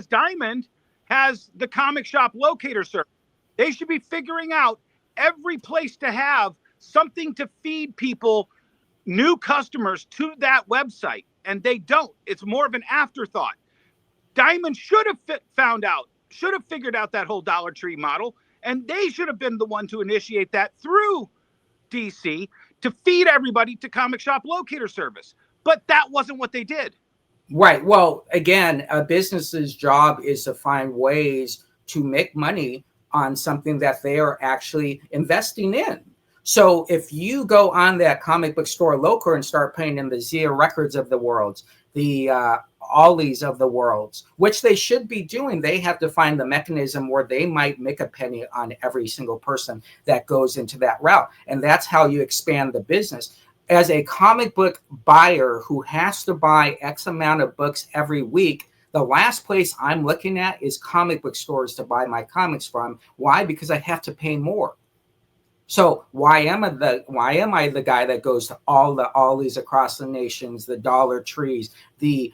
Diamond has the comic shop locator service. They should be figuring out every place to have something to feed people, new customers to that website. And they don't. It's more of an afterthought. Diamond should have figured out that whole Dollar Tree model, and they should have been the one to initiate that through DC to feed everybody to comic shop locator service. But that wasn't what they did. Right. Well, again, a business's job is to find ways to make money on something that they are actually investing in. So if you go on that comic book store local and start putting in the Zia Records of the world, the Ollies of the worlds, which they should be doing. They have to find the mechanism where they might make a penny on every single person that goes into that route. And that's how you expand the business. As a comic book buyer who has to buy X amount of books every week, the last place I'm looking at is comic book stores to buy my comics from. Why? Because I have to pay more. So why am I the guy that goes to all these across the nations, the Dollar Trees, the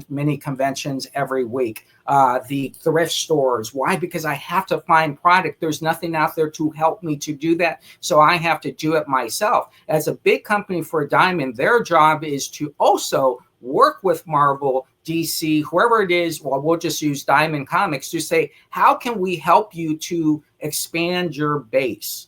mini conventions every week, the thrift stores? Why? Because I have to find product. There's nothing out there to help me to do that. So I have to do it myself. As a big company for Diamond, their job is to also work with Marvel, DC, whoever it is. Well, we'll just use Diamond Comics to say, how can we help you to expand your base?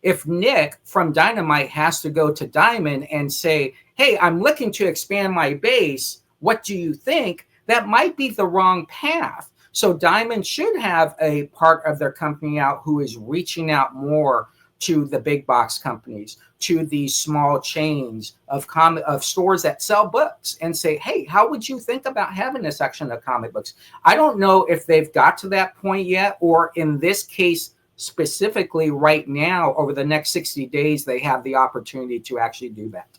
If Nick from Dynamite has to go to Diamond and say, hey, I'm looking to expand my base, what do you think? That might be the wrong path. So Diamond should have a part of their company out who is reaching out more to the big box companies, to these small chains of stores that sell books, and say, hey, how would you think about having a section of comic books? I don't know if they've got to that point yet, or in this case, specifically right now, over the next 60 days, they have the opportunity to actually do that.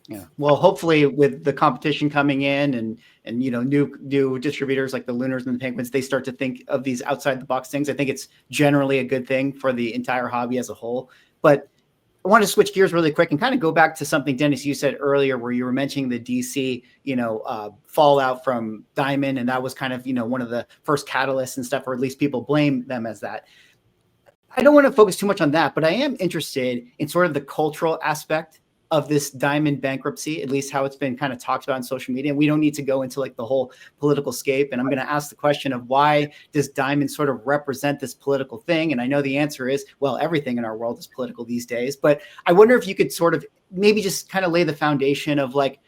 Yeah. Well, hopefully with the competition coming in and new distributors like the Lunars and the Penguins, they start to think of these outside the box things. I think it's generally a good thing for the entire hobby as a whole. But I want to switch gears really quick and kind of go back to something, Dennis, you said earlier, where you were mentioning the DC, fallout from Diamond. And that was kind of, one of the first catalysts and stuff, or at least people blame them as that. I don't want to focus too much on that, but I am interested in sort of the cultural aspect of this Diamond bankruptcy, at least how it's been kind of talked about on social media. And we don't need to go into like the whole political scape. And I'm going to ask the question of, why does Diamond sort of represent this political thing? And I know the answer is, well, everything in our world is political these days. But I wonder if you could sort of maybe just kind of lay the foundation of like,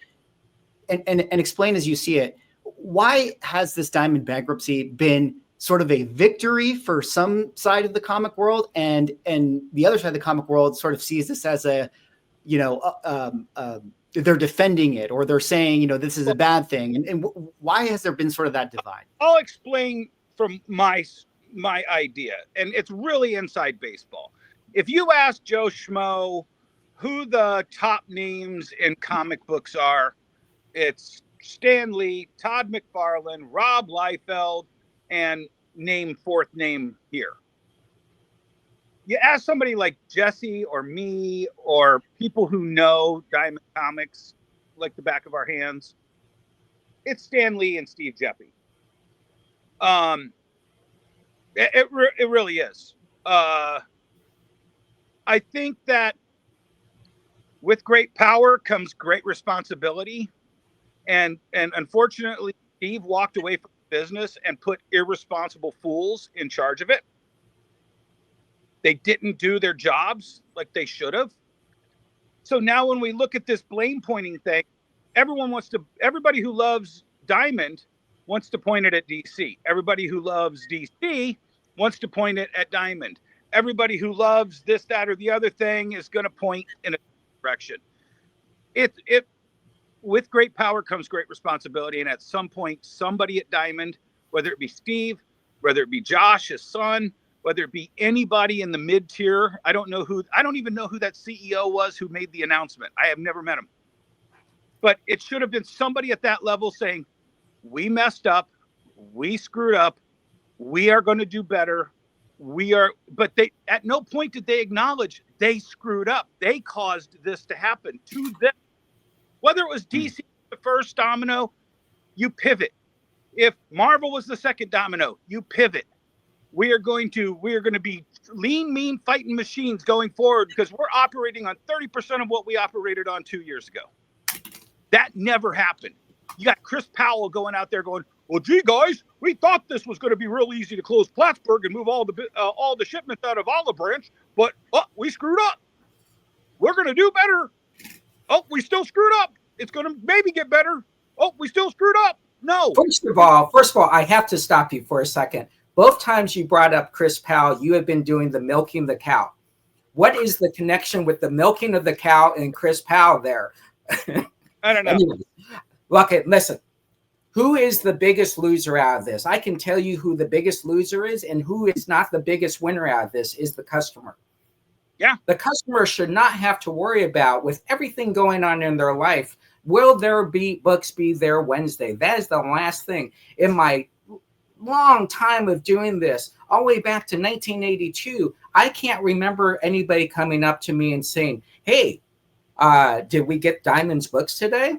and explain as you see it, why has this Diamond bankruptcy been sort of a victory for some side of the comic world, and the other side of the comic world sort of sees this as a, they're defending it, or they're saying, this is a bad thing. And why has there been sort of that divide? I'll explain from my idea, and it's really inside baseball. If you ask Joe Schmo who the top names in comic books are, it's Stan Lee, Todd McFarlane, Rob Liefeld, and fourth name here. You ask somebody like Jesse or me or people who know Diamond Comics like the back of our hands, it's Stan Lee and Steve Geppi. It really is. I think that with great power comes great responsibility, and unfortunately, Steve walked away from business and put irresponsible fools in charge of it. They didn't do their jobs like they should have. So now when we look at this blame pointing thing, everybody who loves Diamond wants to point it at DC. Everybody who loves DC wants to point it at Diamond. Everybody who loves this, that, or the other thing is going to point in a direction. With great power comes great responsibility. And at some point, somebody at Diamond, whether it be Steve, whether it be Josh, his son, whether it be anybody in the mid-tier, I don't even know who that CEO was who made the announcement. I have never met him. But it should have been somebody at that level saying, we messed up, we screwed up, we are going to do better. But they, at no point did they acknowledge they screwed up. They caused this to happen to them. Whether it was DC the first domino, you pivot. If Marvel was the second domino, you pivot. We are going to be lean, mean fighting machines going forward, because we're operating on 30% of what we operated on 2 years ago. That never happened. You got Chris Powell going out there going, well, gee, guys, we thought this was going to be real easy to close Plattsburgh and move all the shipments out of Olive Branch, but we screwed up. We're going to do better. Oh, we still screwed up. It's going to maybe get better. Oh, we still screwed up. No. First of all, I have to stop you for a second. Both times you brought up Chris Powell, you have been doing the milking the cow. What is the connection with the milking of the cow and Chris Powell there? I don't know. Anyways, Look, listen, who is the biggest loser out of this? I can tell you who the biggest loser is, and who is not the biggest winner out of this is the customer. Yeah. The customer should not have to worry about, with everything going on in their life, will there be books be there Wednesday? That is the last thing. In my long time of doing this, all the way back to 1982, I can't remember anybody coming up to me and saying, hey, did we get Diamond's books today?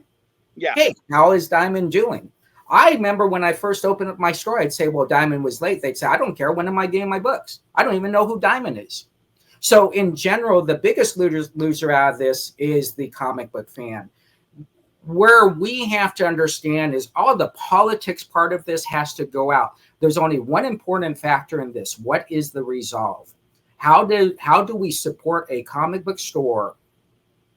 Yeah. Hey, how is Diamond doing? I remember when I first opened up my store, I'd say, well, Diamond was late. They'd say, I don't care. When am I getting my books? I don't even know who Diamond is. So in general, the biggest loser out of this is the comic book fan. Where we have to understand is all the politics part of this has to go out. There's only one important factor in this. What is the resolve? How do we support a comic book store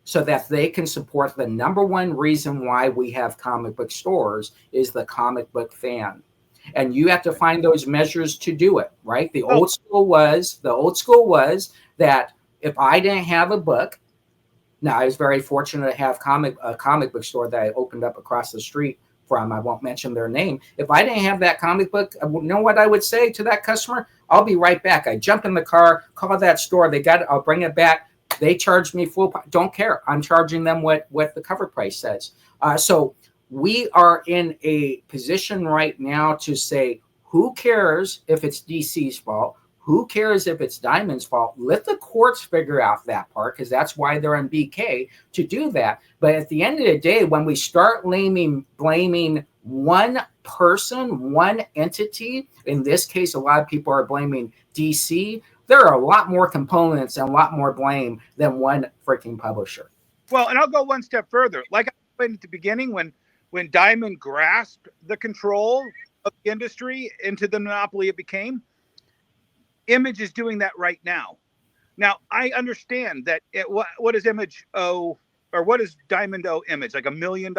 so that they can support the number one reason why we have comic book stores is the comic book fan? And you have to find those measures to do it, right? The old school was that if I didn't have a book, now I was very fortunate to have a comic book store that I opened up across the street from. I won't mention their name. If I didn't have that comic book, you know what I would say to that customer? I'll be right back. I jump in the car, call that store. They got it. I'll bring it back. They charge me full. Don't care. I'm charging them what the cover price says. So we are in a position right now to say, who cares if it's DC's fault? Who cares if it's Diamond's fault? Let the courts figure out that part, because that's why they're in BK to do that. But at the end of the day, when we start blaming one person, one entity, in this case, a lot of people are blaming DC. There are a lot more components and a lot more blame than one freaking publisher. Well, and I'll go one step further. Like I explained at the beginning, when Diamond grasped the control of the industry into the monopoly it became, Image is doing that right now. Now, I understand that what does Image owe, or what does Diamond owe Image? Like $1 million?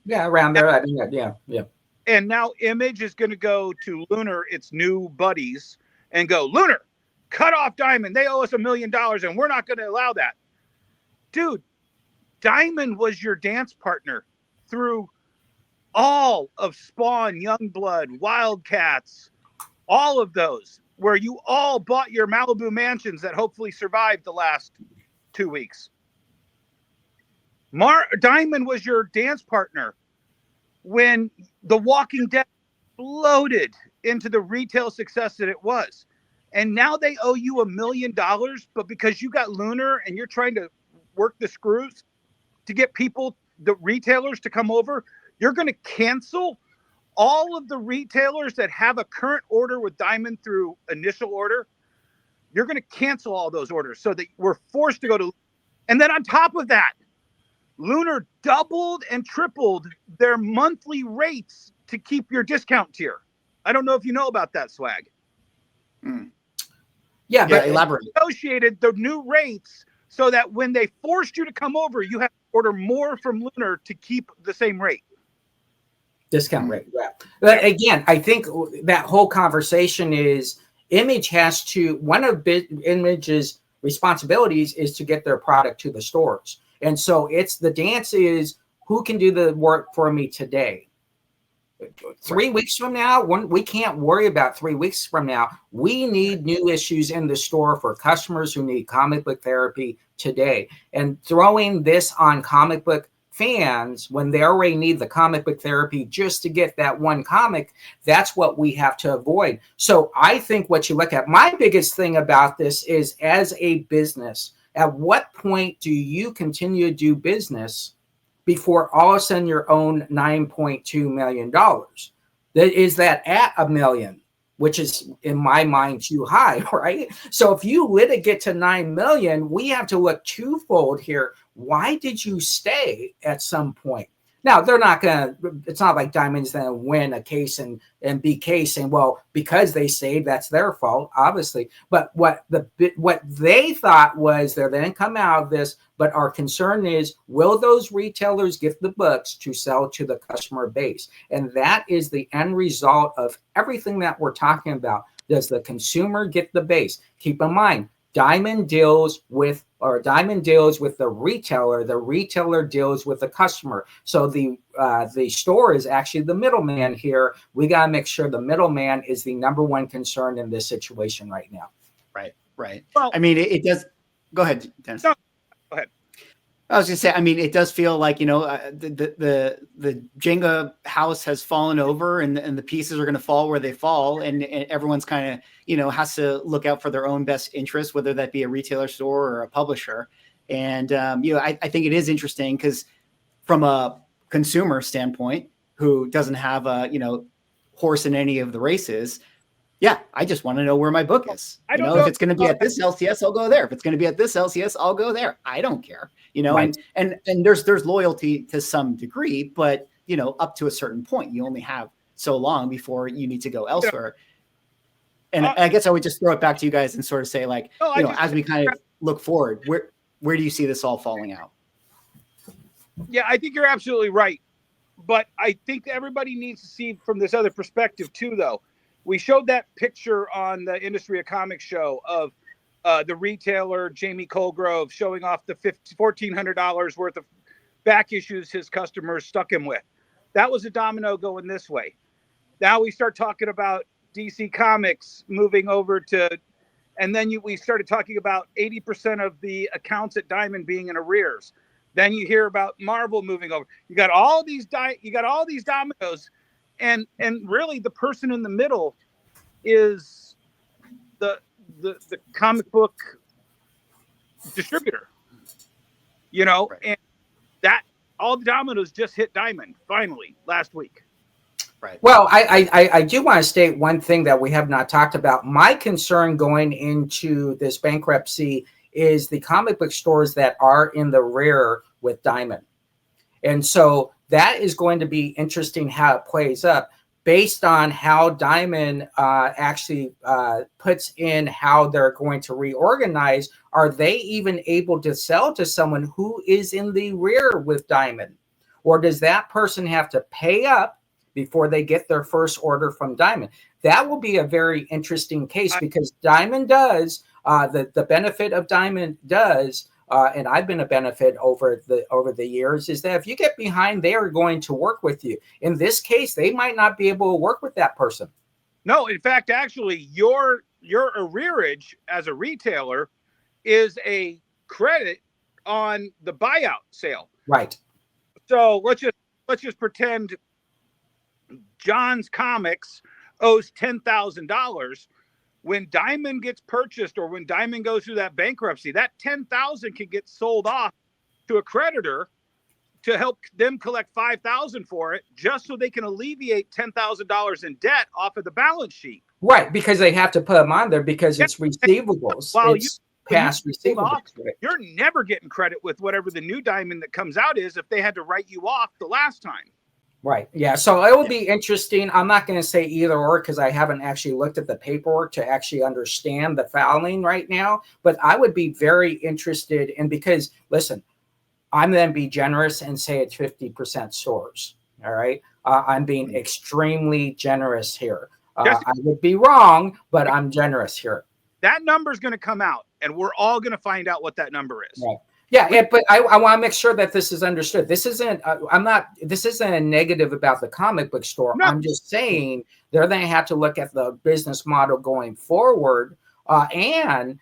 Yeah, around there. I mean, yeah. And now Image is going to go to Lunar, its new buddies, and go, Lunar, cut off Diamond. They owe us $1 million, and we're not going to allow that. Dude, Diamond was your dance partner through all of Spawn, Youngblood, Wildcats, all of those, where you all bought your Malibu mansions that hopefully survived the last 2 weeks. Diamond was your dance partner when The Walking Dead exploded into the retail success that it was. And now they owe you $1 million, but because you got Lunar and you're trying to work the screws to get people, the retailers, to come over, you're going to cancel all of the retailers that have a current order with Diamond through initial order. You're going to cancel all those orders so that we're forced to go to. And then on top of that, Lunar doubled and tripled their monthly rates to keep your discount tier. I don't know if you know about that, Swag. Yeah, but elaborate. Negotiated the new rates so that when they forced you to come over, you have to order more from Lunar to keep the same rate. Discount rate, yeah. But again, I think that whole conversation is Image has to, one of Image's responsibilities is to get their product to the stores. And so it's the dance is, who can do the work for me today? 3 weeks from now, we can't worry about 3 weeks from now. We need new issues in the store for customers who need comic book therapy today. And throwing this on comic book fans when they already need the comic book therapy just to get that one comic, that's what we have to avoid. So I think what you look at, my biggest thing about this is, as a business, at what point do you continue to do business before all of a sudden you own $9.2 million? Is that at $1 million, which is in my mind too high, right? So if you let it get to 9 million, we have to look twofold here. Why did you stay at some point? Now, they're not going to, it's not like Diamond's going to win a case and BK saying, well, because they stayed, that's their fault, obviously. But what they thought was they're going to come out of this, but our concern is, will those retailers get the books to sell to the customer base? And that is the end result of everything that we're talking about. Does the consumer get the base? Keep in mind, Diamond deals with the retailer deals with the customer. So the store is actually the middleman here. We got to make sure the middleman is the number one concern in this situation right now. Right. Well, I mean, it does. Go ahead, Dennis. No, go ahead. I was going to say, I mean, it does feel like, the Jenga house has fallen over, and the pieces are going to fall where they fall. And everyone's kind of, has to look out for their own best interest, whether that be a retailer store or a publisher. And, I think it is interesting because from a consumer standpoint, who doesn't have a, horse in any of the races, yeah, I just want to know where my book is. I don't know if it's going to be at this LCS, I'll go there. If it's going to be at this LCS, I'll go there. I don't care, Right. and there's loyalty to some degree, but up to a certain point, you only have so long before you need to go elsewhere. And I guess I would just throw it back to you guys and sort of say, like, as we kind of look forward, where do you see this all falling out? Yeah, I think you're absolutely right. But I think everybody needs to see from this other perspective too, though. We showed that picture on the Industry of Comics show of the retailer, Jamie Colgrove, showing off the $1,400 worth of back issues his customers stuck him with. That was a domino going this way. Now we start talking about DC Comics moving over to, and then we started talking about 80% of the accounts at Diamond being in arrears. Then you hear about Marvel moving over. You got all these dominoes. And really, the person in the middle is the comic book distributor, Right. And that all the dominoes just hit Diamond finally last week. Right. Well, I do want to state one thing that we have not talked about. My concern going into this bankruptcy is the comic book stores that are in the rear with Diamond. And so that is going to be interesting how it plays up based on how Diamond actually puts in how they're going to reorganize. Are they even able to sell to someone who is in the rear with Diamond? Or does that person have to pay up before they get their first order from Diamond? That will be a very interesting case because Diamond does, the benefit of Diamond does, and I've been a benefit over the years, is that if you get behind, they are going to work with you. In this case, they might not be able to work with that person. No, in fact, actually, your arrearage as a retailer is a credit on the buyout sale. Right. So let's just pretend John's Comics owes $10,000. When Diamond gets purchased or when Diamond goes through that bankruptcy, that $10,000 can get sold off to a creditor to help them collect $5,000 for it, just so they can alleviate $10,000 in debt off of the balance sheet. Right, because they have to put them on there because it's receivables. Well, it's past receivables. You're never getting credit with whatever the new Diamond that comes out is if they had to write you off the last time. Right. Yeah. So it will be interesting. I'm not going to say either or because I haven't actually looked at the paperwork to actually understand the filing right now. But I would be very interested in, because listen, I'm going to be generous and say it's 50% stores. All right. I'm being extremely generous here. Yes. I would be wrong, but I'm generous here. That number is going to come out, and we're all going to find out what that number is. Right. Yeah, but I want to make sure that this is understood. This isn't. This isn't a negative about the comic book store. No. I'm just saying they're going to have to look at the business model going forward, and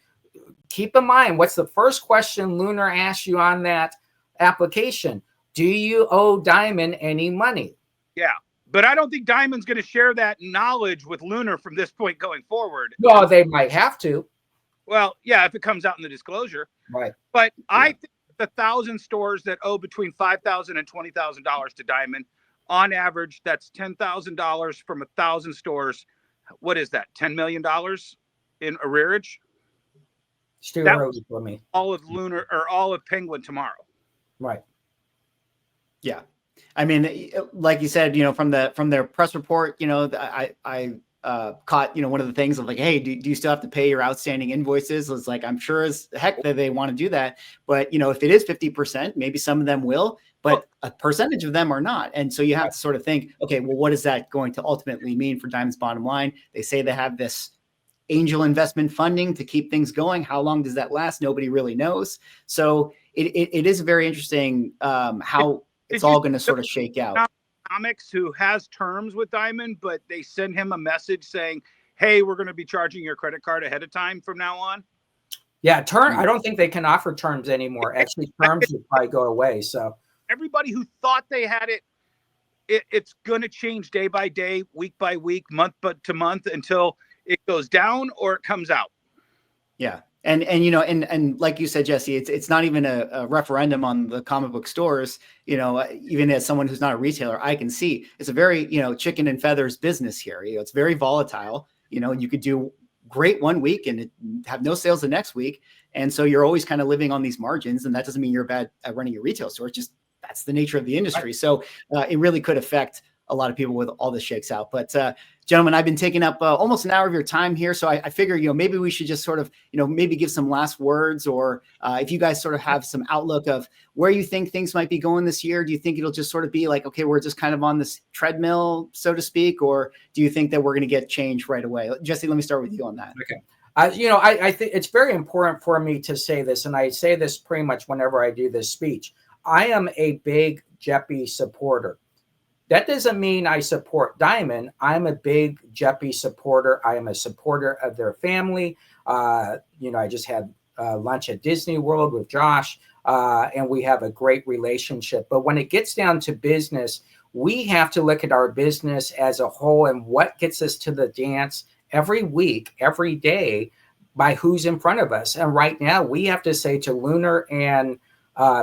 keep in mind what's the first question Lunar asked you on that application: do you owe Diamond any money? Yeah, but I don't think Diamond's going to share that knowledge with Lunar from this point going forward. Well, they might have to. Well, yeah, if it comes out in the disclosure. Right. But I think the 1,000 stores that owe between $5,000 and $20,000 to Diamond, on average, that's $10,000 from 1,000 stores. What is that? $10 million in arrearage? Still early for me. All of Lunar or all of Penguin tomorrow. Right. Yeah. I mean, like you said, from their press report, I caught, one of the things of like, hey, do you still have to pay your outstanding invoices? It's like, I'm sure as heck that they want to do that. But, if it is 50%, maybe some of them will, but a percentage of them are not. And so you have to sort of think, okay, well, what is that going to ultimately mean for Diamond's bottom line? They say they have this angel investment funding to keep things going. How long does that last? Nobody really knows. So it is very interesting how it's all going to sort of shake out. Comics who has terms with Diamond, but they send him a message saying, hey, we're going to be charging your credit card ahead of time from now on. Yeah, I don't think they can offer terms anymore. Actually, terms would probably go away. So everybody who thought they had it's going to change day by day, week by week, month to month until it goes down or it comes out. Yeah. And like you said, Jesse, it's not even a referendum on the comic book stores. Even as someone who's not a retailer, I can see it's a very, chicken and feathers business here. It's very volatile, and you could do great one week and have no sales the next week. And so you're always kind of living on these margins, and that doesn't mean you're bad at running a retail store. It's just, that's the nature of the industry. So it really could affect a lot of people with all this shakes out. But gentlemen, I've been taking up almost an hour of your time here. So I figure, maybe we should just sort of, maybe give some last words, or if you guys sort of have some outlook of where you think things might be going this year. Do you think it'll just sort of be like, okay, we're just kind of on this treadmill, so to speak, or do you think that we're going to get change right away? Jesse, let me start with you on that. Okay. I think it's very important for me to say this, and I say this pretty much whenever I do this speech. I am a big Jeppy supporter. That doesn't mean I support Diamond. I'm a big Jeppy supporter. I am a supporter of their family. I just had lunch at Disney World with Josh, and we have a great relationship. But when it gets down to business, we have to look at our business as a whole and what gets us to the dance every week, every day, by who's in front of us. And right now, we have to say to Lunar and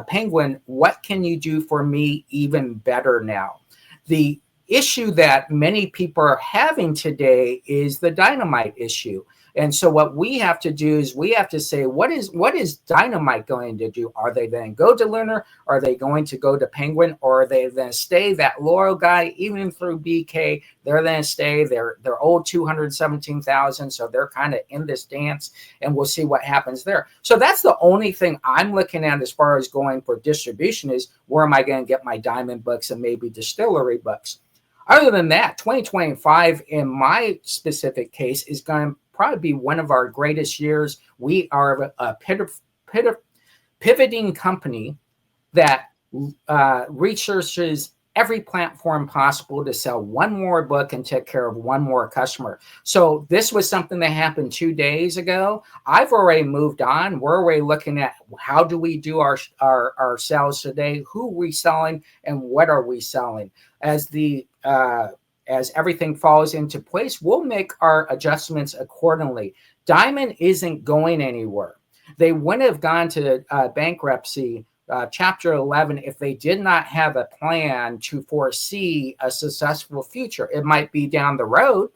Penguin, what can you do for me even better now? The issue that many people are having today is the Dynamite issue. And so what we have to do is we have to say, what is Dynamite going to do? Are they then go to Lunar? Are they going to go to Penguin? Or are they then stay that loyal guy, even through BK? They're then stay. They're old 217,000. So they're kind of in this dance, and we'll see what happens there. So that's the only thing I'm looking at as far as going for distribution is where am I going to get my Diamond books and maybe distillery books? Other than that, 2025 in my specific case is going to probably be one of our greatest years. We are a pivoting company that researches every platform possible to sell one more book and take care of one more customer. So this was something that happened 2 days ago. I've already moved on. We're already looking at how do we do our sales today, who are we selling, and what are we selling. As everything falls into place, we'll make our adjustments accordingly. Diamond isn't going anywhere. They wouldn't have gone to bankruptcy, Chapter 11, if they did not have a plan to foresee a successful future. It might be down the road,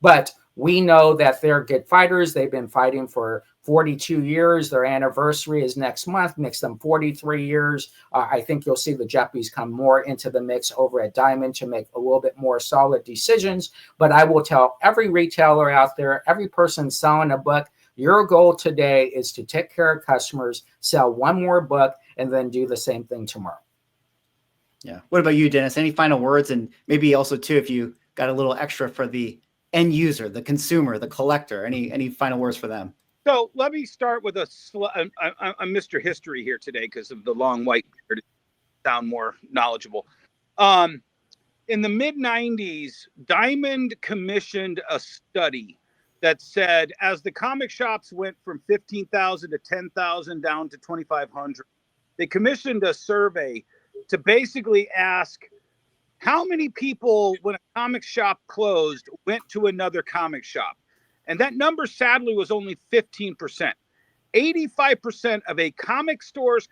but we know that they're good fighters. They've been fighting for 42 years. Their anniversary is next month, makes them 43 years. I think you'll see the Jeppies come more into the mix over at Diamond to make a little bit more solid decisions. But I will tell every retailer out there, every person selling a book, your goal today is to take care of customers, sell one more book, and then do the same thing tomorrow. Yeah. What about you, Dennis? Any final words? And maybe also, too, if you got a little extra for the end user, the consumer, the collector, any final words for them? So let me start with I'm Mr. History here today because of the long white beard to sound more knowledgeable. In the mid-90s, Diamond commissioned a study that said as the comic shops went from 15,000 to 10,000 down to 2,500, they commissioned a survey to basically ask how many people, when a comic shop closed, went to another comic shop. And that number, sadly, was only 15%. 85% of a comic store's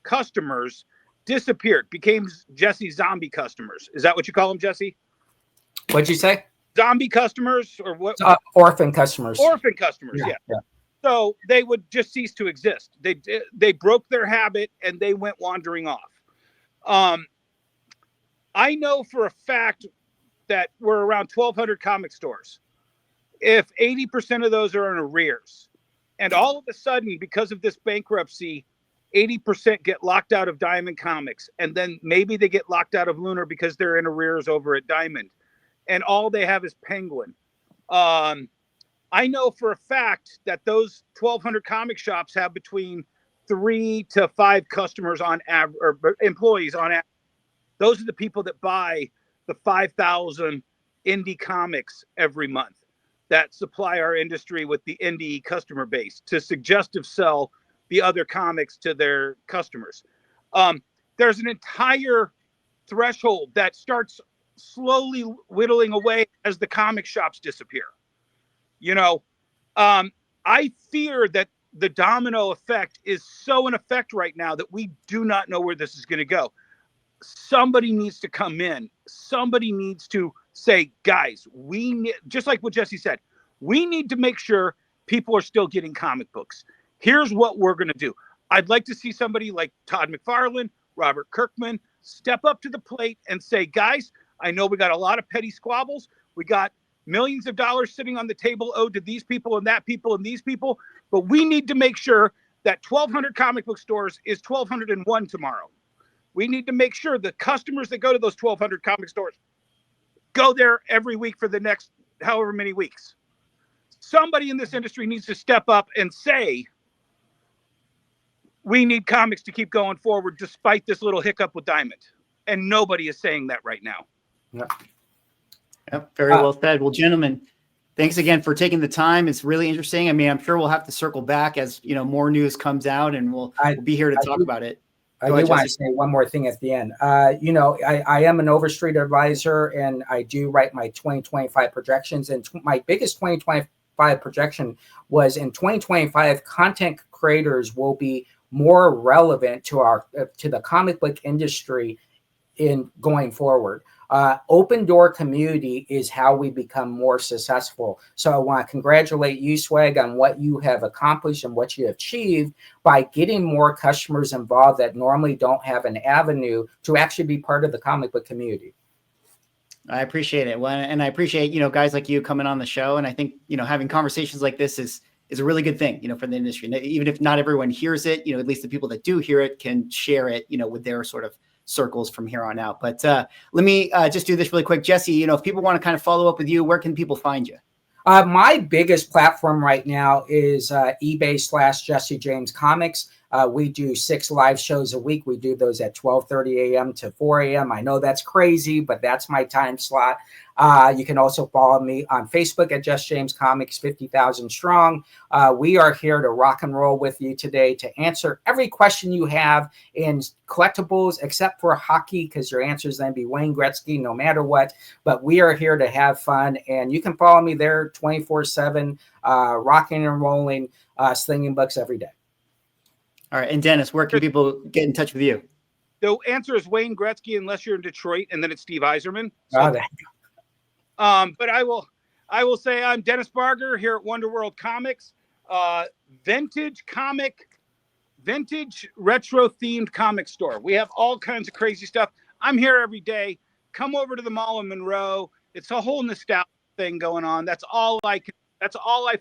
customers disappeared, became Jesse zombie customers. Is that what you call them, Jesse? What'd you say? Zombie customers or what? Orphan customers. Orphan customers, yeah. So they would just cease to exist. They broke their habit and they went wandering off. I know for a fact that we're around 1,200 comic stores. If 80% of those are in arrears, and all of a sudden, because of this bankruptcy, 80% get locked out of Diamond Comics, and then maybe they get locked out of Lunar because they're in arrears over at Diamond, and all they have is Penguin. I know for a fact that those 1,200 comic shops have between 3 to 5 customers on average, or employees on average. Those are the people that buy the 5,000 indie comics every month that supply our industry with the indie customer base to suggestive sell the other comics to their customers. There's an entire threshold that starts slowly whittling away as the comic shops disappear. I fear that the domino effect is so in effect right now that we do not know where this is going to go. Somebody needs to come in. Somebody needs to say, guys, we need, just like what Jesse said, we need to make sure people are still getting comic books. Here's what we're going to do. I'd like to see somebody like Todd McFarlane, Robert Kirkman, step up to the plate and say, guys, I know we got a lot of petty squabbles. We got millions of dollars sitting on the table owed to these people and that people and these people. But we need to make sure that 1,200 comic book stores is 1,201 tomorrow. We need to make sure the customers that go to those 1,200 comic stores go there every week for the next however many weeks. Somebody in this industry needs to step up and say, we need comics to keep going forward despite this little hiccup with Diamond. And nobody is saying that right now. Yep, very well said. Well, gentlemen, thanks again for taking the time. It's really interesting. I mean, I'm sure we'll have to circle back as more news comes out, and we'll be here to talk about it. I do want to say one more thing at the end. I am an Overstreet advisor, and I do write my 2025 projections. And my biggest 2025 projection was in 2025, content creators will be more relevant to the comic book industry in going forward. Open door community is how we become more successful. So I want to congratulate you, Swag, on what you have accomplished and what you have achieved by getting more customers involved that normally don't have an avenue to actually be part of the comic book community. I appreciate it. Well, and I appreciate, guys like you coming on the show. And I think, having conversations like this is a really good thing, for the industry. And even if not everyone hears it, at least the people that do hear it can share it, with their sort of circles from here on out. But let me just do this really quick. Jesse, if people want to kind of follow up with you, where can people find you? My biggest platform right now is eBay/Jesse James Comics. We do 6 live shows a week. We do those at 12:30 a.m. to 4 a.m. I know that's crazy, but that's my time slot. You can also follow me on Facebook at Jesse James Comics, 50,000 strong. We are here to rock and roll with you today to answer every question you have in collectibles, except for hockey, because your answer is going to be Wayne Gretzky no matter what. But we are here to have fun, and you can follow me there 24/7, rocking and rolling, slinging books every day. All right. And Dennis, where can people get in touch with you? The answer is Wayne Gretzky, unless you're in Detroit, and then it's Steve Yzerman. So, but I will say I'm Dennis Barger here at Wonder World Comics, vintage retro themed comic store. We have all kinds of crazy stuff. I'm here every day. Come over to the mall in Monroe. It's a whole nostalgia thing going on. That's all I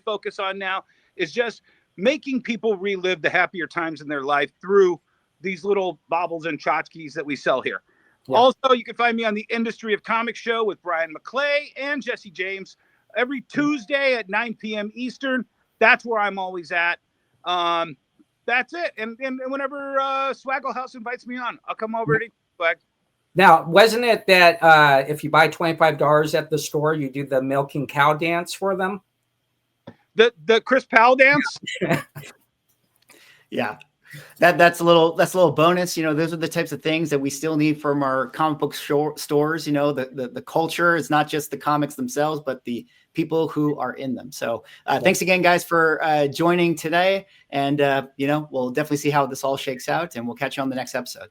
focus on now, is just making people relive the happier times in their life through these little baubles and tchotchkes that we sell here. Yeah. Also, you can find me on the Industry of Comics show with Brian McClay and Jesse James every Tuesday at 9 p.m. Eastern. That's where I'm always at. That's it. And whenever Swaggle House invites me on, I'll come over to Swag. Now, wasn't it that if you buy $25 at the store, you do the milking cow dance for them? The Chris Powell dance? Yeah. That's a little bonus. Those are the types of things that we still need from our comic book stores. The culture is not just the comics themselves, but the people who are in them. So thanks again, guys, for joining today. And, we'll definitely see how this all shakes out, and we'll catch you on the next episode.